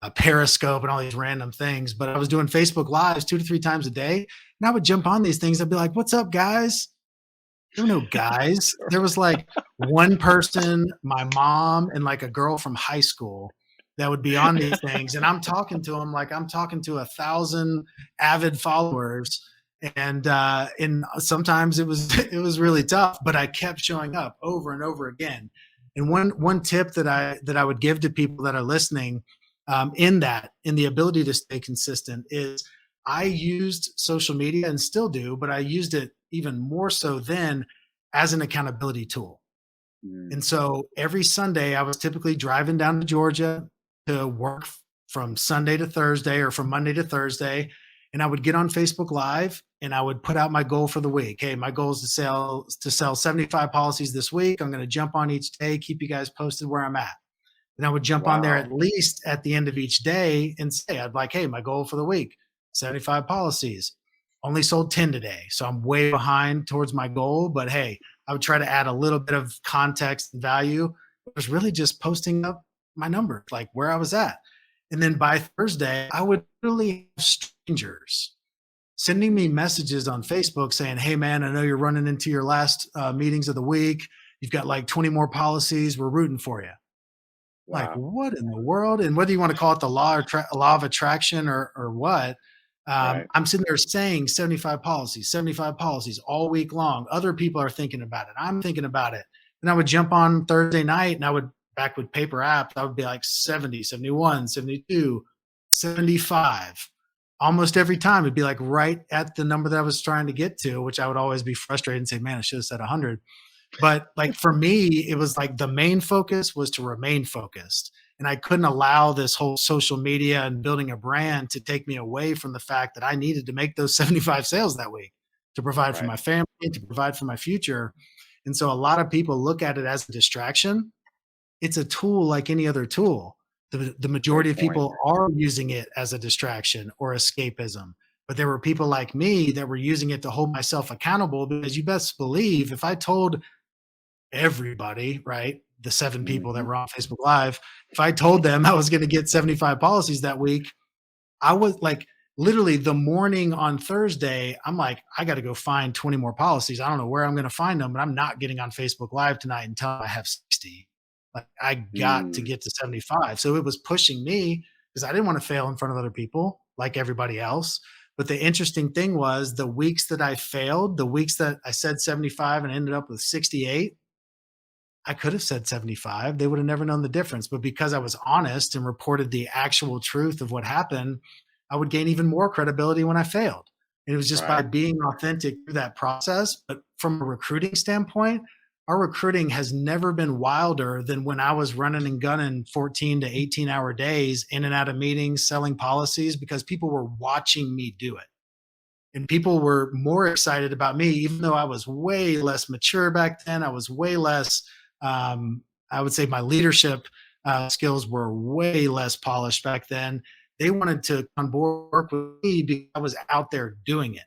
D: a Periscope and all these random things, but I was doing Facebook Lives 2 to 3 times a day. And I would jump on these things. I'd be like, what's up, guys? There were no guys.
B: Sure.
D: There was like one person, my mom, and like a girl from high school that would be on these things. And I'm talking to them like I'm talking to 1,000 avid followers. And sometimes it was it was really tough, but I kept showing up over and over again. And one tip that I would give to people that are listening, in the ability to stay consistent, is I used social media and still do, but I used it even more so then as an accountability tool. And
B: Mm,
D: so every Sunday, I was typically driving down to Georgia to work from Sunday to Thursday or from Monday to Thursday. And I would get on Facebook Live and I would put out my goal for the week. Hey, my goal is to sell 75 policies this week. I'm going to jump on each day, keep you guys posted where I'm at. And I would jump on there
B: wow.
D: at least at the end of each day and say, I'd like, hey, my goal for the week, 75 policies. Only sold 10 today. So I'm way behind towards my goal. But hey, I would try to add a little bit of context and value. It was really just posting up my numbers, like where I was at. And then by Thursday, I would really have strangers sending me messages on Facebook saying, hey, man, I know you're running into your last meetings of the week. You've got like 20 more policies. We're rooting for you. Like,
B: Wow.
D: what in the world? And whether you want to call it the law of attraction or what,
B: Right.
D: I'm sitting there saying 75 policies all week long. Other people are thinking about it. I'm thinking about it. And I would jump on Thursday night and I would, back with paper apps, I would be like 70, 71, 72, 75. Almost every time it'd be like right at the number that I was trying to get to, which I would always be frustrated and say, man, I should have said 100. But like for me, it was like the main focus was to remain focused. And I couldn't allow this whole social media and building a brand to take me away from the fact that I needed to make those 75 sales that week to provide for
B: Right.
D: my family, to provide for my future. And so a lot of people look at it as a distraction. It's a tool like any other tool. The majority
B: Great
D: of
B: point.
D: people are using it as a distraction or escapism. But there were people like me that were using it to hold myself accountable, because you best believe if I told everybody, right? The 7 people that
B: Hmm.
D: were on Facebook Live, if I told them I was going to get 75 policies that week, I was like, literally the morning on Thursday, I'm like, I got to go find 20 more policies. I don't know where I'm going to find them, but I'm not getting on Facebook Live tonight until I have 60. Like, I got to
B: Mm,
D: get to 75. So it was pushing me because I didn't want to fail in front of other people like everybody else. But the interesting thing was the weeks that I failed, the weeks that I said 75 and ended up with 68, I could have said 75. They would have never known the difference. But because I was honest and reported the actual truth of what happened, I would gain even more credibility when I failed. And it was just by
B: right.
D: being authentic through that process. But from a recruiting standpoint, our recruiting has never been wilder than when I was running and gunning 14 to 18-hour days in and out of meetings, selling policies, because people were watching me do it. And people were more excited about me, even though I was way less mature back then. I was way less, I would say my leadership skills were way less polished back then. They wanted to on board work with me because I was out there doing it.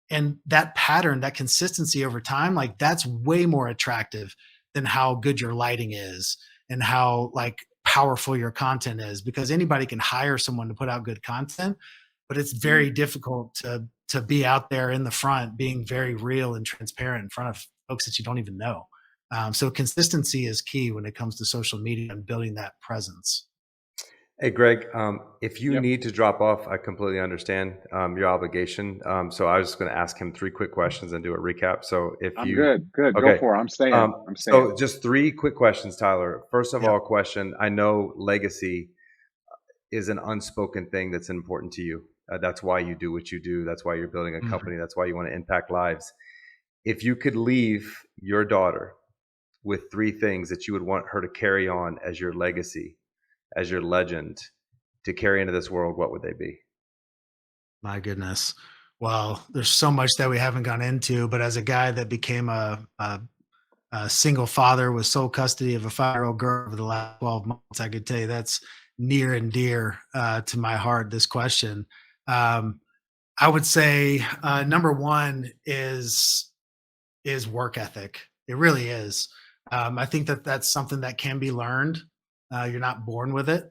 D: And that pattern, that consistency over time, like that's way more attractive than how good your lighting is and how like powerful your content is, because anybody can hire someone to put out good content, but it's very
B: Mm.
D: difficult to be out there in the front being very real and transparent in front of folks that you don't even know. So consistency is key when it comes to social media and building that presence.
A: Hey, Greg, if you
B: Yep.
A: need to drop off, I completely understand your obligation. So I was just going to ask him three quick questions and do a recap. So if
B: I'm
A: you,
B: good. Good. Go
A: okay.
B: for it. I'm staying. I'm staying.
A: So just three quick questions, Tyler. First of
D: Yeah.
A: all, question, I know legacy is an unspoken thing that's important to you. That's why you do what you do. That's why you're building a
D: Mhm.
A: company. That's why you want to impact lives. If you could leave your daughter with three things that you would want her to carry on as your legacy, as your legend to carry into this world, what would they be?
D: My goodness. Well, there's so much that we haven't gone into, but as a guy that became a single father with sole custody of a 5-year-old girl over the last 12 months, I could tell you that's near and dear to my heart. This question, um, I would say, number one is work ethic. It really is. I think that that's something that can be learned. You're not born with it,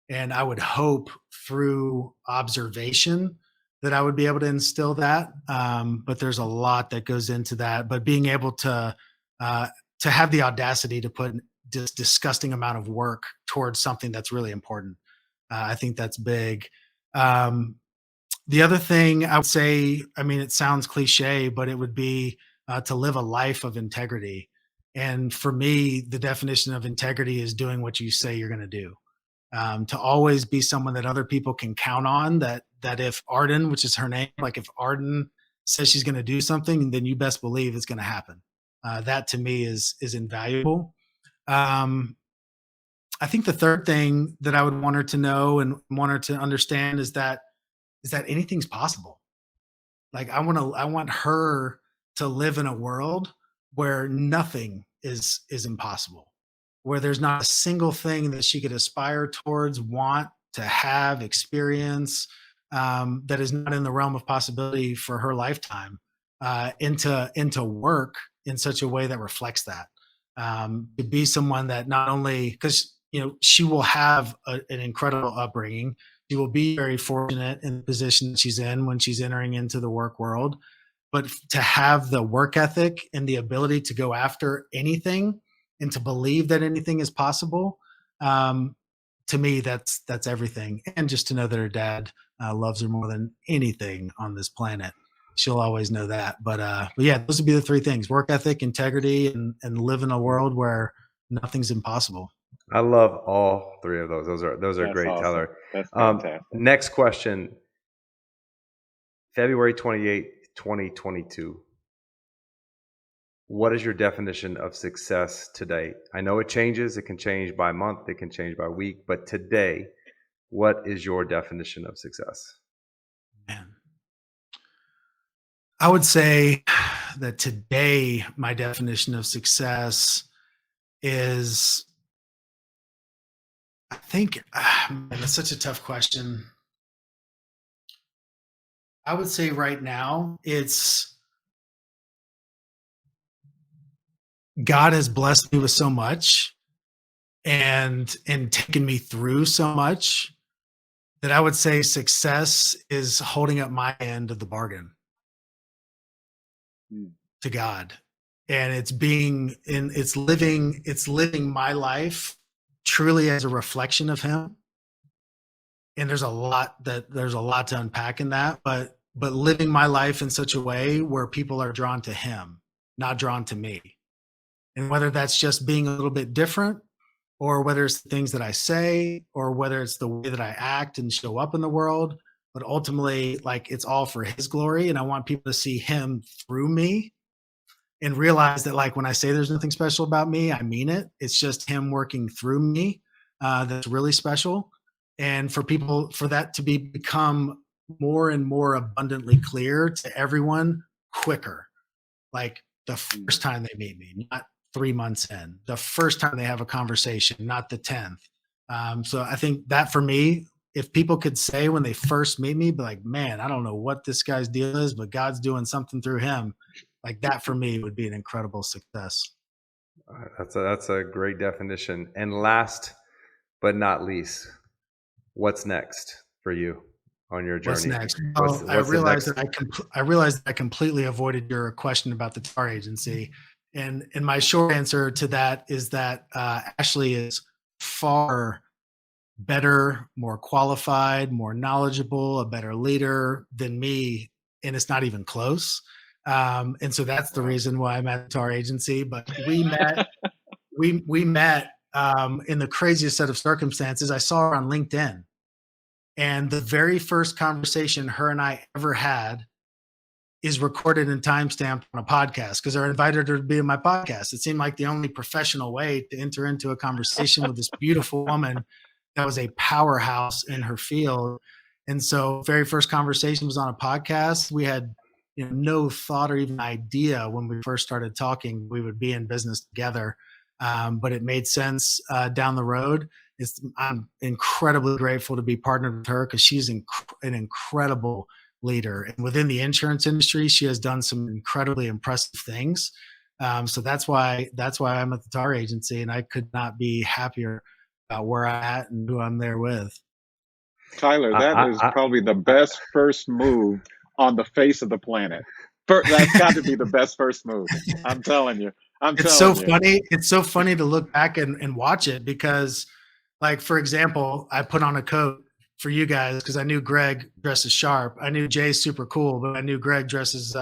D: and I would hope through observation that I would be able to instill that. But there's a lot that goes into that. But being able uh, to have the audacity to put this disgusting amount of work towards something that's really important, I think that's big. Um, the other thing I would say, I mean, it sounds cliche, but it would be to live a life of integrity. And for me, the definition of integrity is doing what you say you're going to do. To always be someone that other people can count on. That if Arden, which is her name, like if Arden says she's going to do something, then you best believe it's going to happen. That to me is invaluable. Um, I think the third thing that I would want her to know and want her to understand is that anything's possible. Like I want her to live in a world where nothing is impossible. Where there's not a single thing that she could aspire towards, want to have, experience, that is not in the realm of possibility for her lifetime, into work in such a way that reflects that. To be someone that not only, because she will have an incredible upbringing, she will be very fortunate in the position that she's in when she's entering into the work world. But to have the work ethic and the ability to go after anything and to believe that anything is possible, um, to me, that's everything. And just to know that her dad loves her more than anything on this planet. She'll always know that. But yeah, those would be the three things: work ethic, integrity, and live in a world where nothing's impossible.
A: I love all three of those. Those are
B: That's
A: great,
B: awesome.
A: Tyler.
B: That's fantastic.
A: Next question. February 28th, 2022. What is your definition of success today? I know it changes. It can change by month. It can change by week. But today, what is your definition of success?
D: Man. I would say that today, my definition of success is, I think, man, that's such a tough question. I would say right now, it's God has blessed me with so much and taken me through so much that I would say success is holding up my end of the bargain
B: Mm.
D: to God. And it's living my life truly as a reflection of him. And there's a lot to unpack in that, but living my life in such a way where people are drawn to him, not drawn to me. And whether that's just being a little bit different, or whether it's the things that I say, or whether it's the way that I act and show up in the world, but ultimately, like, it's all for his glory. And I want people to see him through me and realize that, like, when I say there's nothing special about me, I mean it. It's just him working through me, that's really special. And for people, for that to become more and more abundantly clear to everyone quicker, like the
B: Mm.
D: first time they meet me, not 3 months in, the first time they have a conversation, not the 10th. So I think that for me, if people could say when they first meet me, be like, man, I don't know what this guy's deal is, but God's doing something through him. Like that for me would be an incredible success.
A: That's a great definition. And last but not least, what's next for you on your
D: What's
A: journey?
D: next?
A: What's
D: Well, I
A: what's the
D: realized
A: next?
D: that I realized that I completely avoided your question about the tar agency, and my short answer to that is that Ashley is far better, more qualified, more knowledgeable, a better leader than me, and it's not even close. And so that's the
A: Wow.
D: reason why I'm at our agency. But we met in the craziest set of circumstances. I saw her on LinkedIn, and the very first conversation her and I ever had is recorded and timestamped on a podcast because I invited her to be in my podcast. It seemed like the only professional way to enter into a conversation with this beautiful woman that was a powerhouse in her field. And so, very first conversation was on a podcast. We had no thought or even idea when we first started talking we would be in business together. But it made sense down the road. I'm incredibly grateful to be partnered with her because she's an incredible leader. And within the insurance industry, she has done some incredibly impressive things. So that's why I'm at the TAR agency, and I could not be happier about where I'm at and who I'm there with.
B: Tyler,
A: I,
B: that
A: I,
B: is
A: I,
B: probably the
A: I,
B: best first move on the face of the planet. That's got to be the best first move. I'm telling you. I'm
D: It's so
B: telling you.
D: funny. It's so funny to look back and watch it because, like, for example, I put on a coat for you guys because I knew Greg dresses sharp. I knew Jay's super cool, but I knew Greg dresses,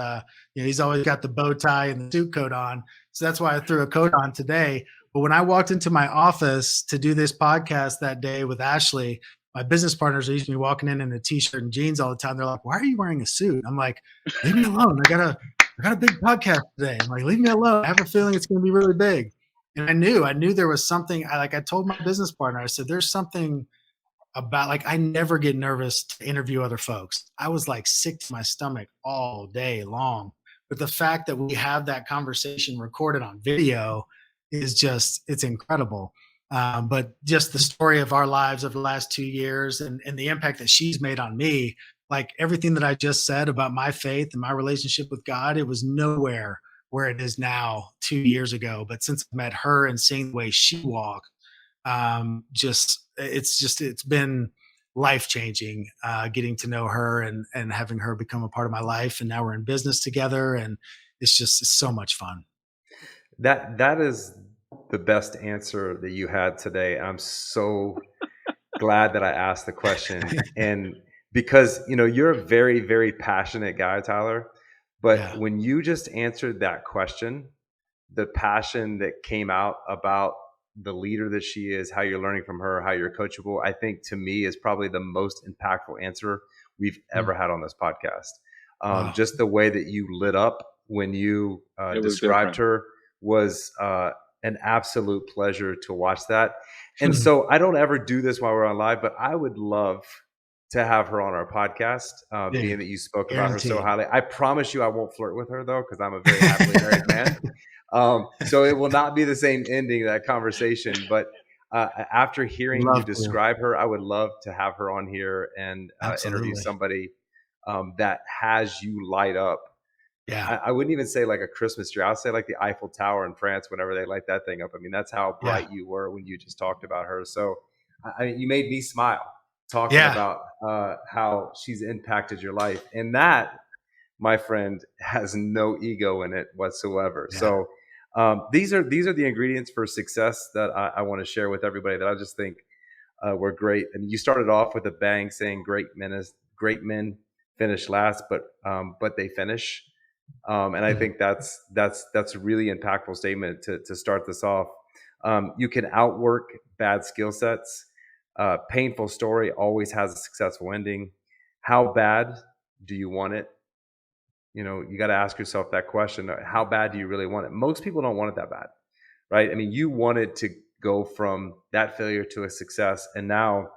D: he's always got the bow tie and the suit coat on. So that's why I threw a coat on today. But when I walked into my office to do this podcast that day with Ashley, my business partners are used to me walking in a t-shirt and jeans all the time. They're like, "Why are you wearing a suit?" I'm like, "Leave me alone. I got a big podcast today." I'm like, "Leave me alone. I have a feeling it's going to be really big." And I knew there was something. I told my business partner, I said, "There's something about, like, I never get nervous to interview other folks." I was like sick to my stomach all day long. But the fact that we have that conversation recorded on video is it's incredible. But just the story of our lives over the last 2 years and the impact that she's made on me, like everything that I just said about my faith and my relationship with God, it was nowhere where it is now 2 years ago. But since I met her and seeing the way she walked, it's been life changing, getting to know her and having her become a part of my life. And now we're in business together, and it's so much fun.
A: that is the best answer that you had today. I'm so glad that I asked the question, and because you're a very, very passionate guy, Tyler. But
D: Yeah.
A: when you just answered that question, the passion that came out about the leader that she is, how you're learning from her, how you're coachable, I think to me is probably the most impactful answer we've
D: Mm.
A: ever had on this podcast.
D: Wow.
A: Just the way that you lit up when you
B: It was
A: described
B: different.
A: her was an absolute pleasure to watch that. And so I don't ever do this while we're on live, but I would love to have her on our podcast, being
D: Dude,
A: that you spoke about her so
D: guaranteed.
A: highly. I promise you I won't flirt with her, though, because I'm a very happily married man. So it will not be the same ending of that conversation. But after hearing you
D: Love to.
A: describe her, I would love to have her on here and interview
D: Absolutely.
A: somebody that has you light up.
D: Yeah.
A: I wouldn't even say like a Christmas tree. I'll say like the Eiffel Tower in France whenever they light that thing up. I mean, that's how
D: Yeah.
A: bright you were when you just talked about her. So, I mean, you made me smile talking
D: Yeah.
A: about how she's impacted your life. And that, my friend, has no ego in it whatsoever.
D: Yeah.
A: So, these are the ingredients for success that I want to share with everybody that I just think were great. And you started off with a bang saying great men finish last, but they finish. And I
D: Mhm.
A: think that's a really impactful statement to start this off. You can outwork bad skill sets. Painful story always has a successful ending. How bad do you want it? You got to ask yourself that question. How bad do you really want it? Most people don't want it that bad, right? I mean, you wanted to go from that failure to a success, and now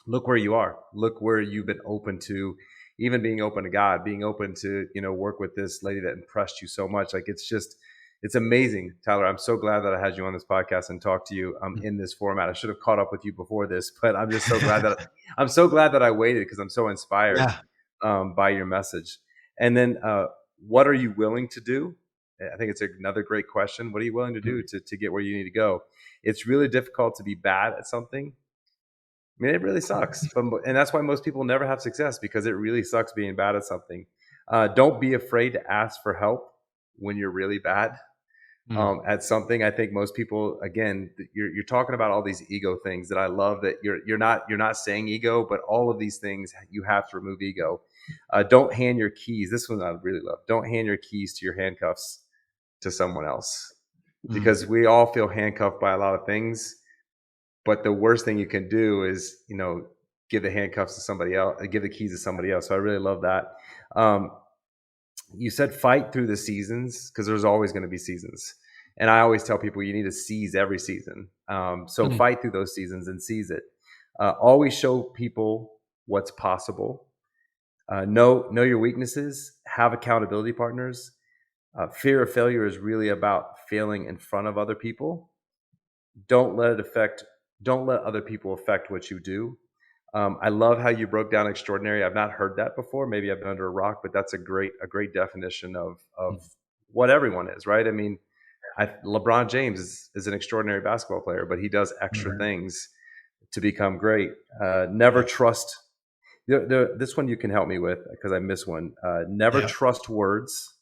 A: look where you are. Look where you've been open to, even being open to God, being open to work with this lady that impressed you so much. Like, it's amazing, Tyler. I'm so glad that I had you on this podcast and talked to you in this format. I should have caught up with you before this, but I'm just so glad that I waited because I'm so inspired
D: Yeah.
A: by your message. And then, what are you willing to do? I think it's another great question. What are you willing to do to get where you need to go? It's really difficult to be bad at something. I mean, it really sucks, and that's why most people never have success, because it really sucks being bad at something. Don't be afraid to ask for help when you're really bad.
D: Mm.
A: at something. I think most people, again, you're talking about all these ego things that I love that you're not saying ego, but all of these things you have to remove ego. Don't hand your keys. This one I really love. Don't hand your keys to your handcuffs to someone else,
D: Mm.
A: because we all feel handcuffed by a lot of things. But the worst thing you can do is, give the handcuffs to somebody else, give the keys to somebody else. So I really love that. Um, you said fight through the seasons, because there's always going to be seasons. And I always tell people you need to seize every season. So
D: Mm.
A: fight through those seasons and seize it. Always show people what's possible. Know your weaknesses. Have accountability partners. Fear of failure is really about failing in front of other people. Don't let it affect. Don't let other people affect what you do. I love how you broke down extraordinary. I've not heard that before. Maybe I've been under a rock, but that's a great definition of
D: Mm.
A: what everyone is, right? I mean, LeBron James is an extraordinary basketball player, but he does extra
D: Mhm.
A: things to become great. Never
D: Yeah.
A: trust. This one you can help me with, because I miss one. Never
D: Yeah.
A: trust words.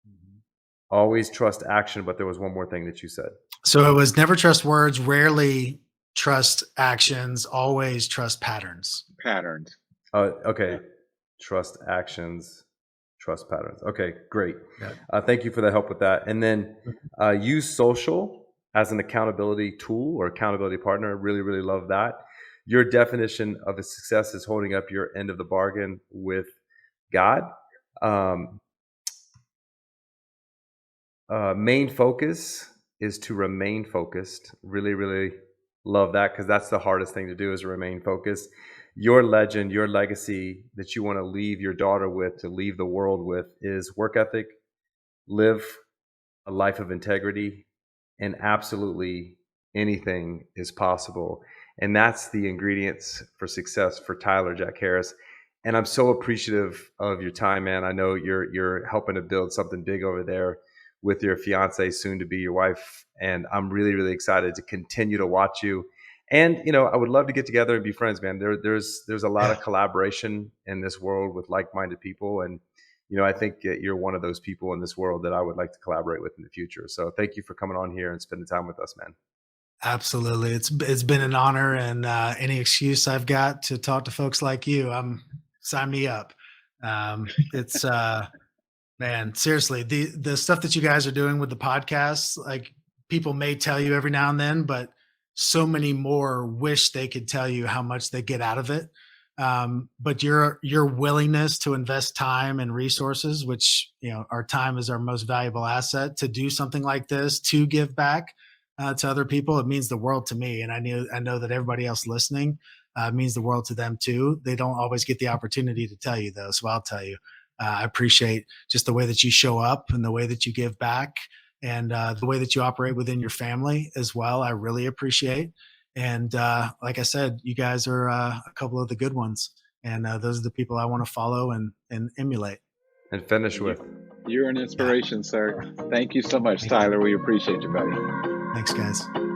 D: Mhm.
A: Always trust action. But there was one more thing that you said.
D: So it was never trust words, rarely trust actions, always trust patterns.
B: Patterns.
A: Okay.
D: Yeah.
A: Trust actions, trust patterns. Okay, great.
D: Yeah.
A: Thank you for the help with that. And then use social as an accountability tool or accountability partner. Really, really love that. Your definition of a success is holding up your end of the bargain with God. Um, Main focus is to remain focused. Really, really love that, because that's the hardest thing to do, is remain focused. Your legend, your legacy that you want to leave your daughter with, to leave the world with, is work ethic, live a life of integrity, and absolutely anything is possible. And that's the ingredients for success for Tyler Jack Harris. And I'm so appreciative of your time, man. I know you're helping to build something big over there with your fiance, soon to be your wife, and I'm really, really excited to continue to watch you. And I would love to get together and be friends, man. There's a lot
D: Yeah.
A: of collaboration in this world with like-minded people, and I think you're one of those people in this world that I would like to collaborate with in the future. So thank you for coming on here and spending time with us, man.
D: Absolutely. It's been an honor, and any excuse I've got to talk to folks like you, sign me up. It's Man, seriously, the stuff that you guys are doing with the podcasts, like, people may tell you every now and then, but so many more wish they could tell you how much they get out of it. But your willingness to invest time and resources, which, our time is our most valuable asset, to do something like this, to give back to other people, it means the world to me, and I know that everybody else listening means the world to them too. They don't always get the opportunity to tell you, though, so I'll tell you. I appreciate just the way that you show up and the way that you give back, and the way that you operate within your family as well. I really appreciate. And like I said, you guys are a couple of the good ones, and those are the people I want to follow and emulate.
A: And finish
B: You,
A: with.
B: you're an
D: Yeah.
B: inspiration, sir. Thank you so much,
D: Thank you.
B: Tyler. We appreciate you, buddy.
D: Thanks, guys.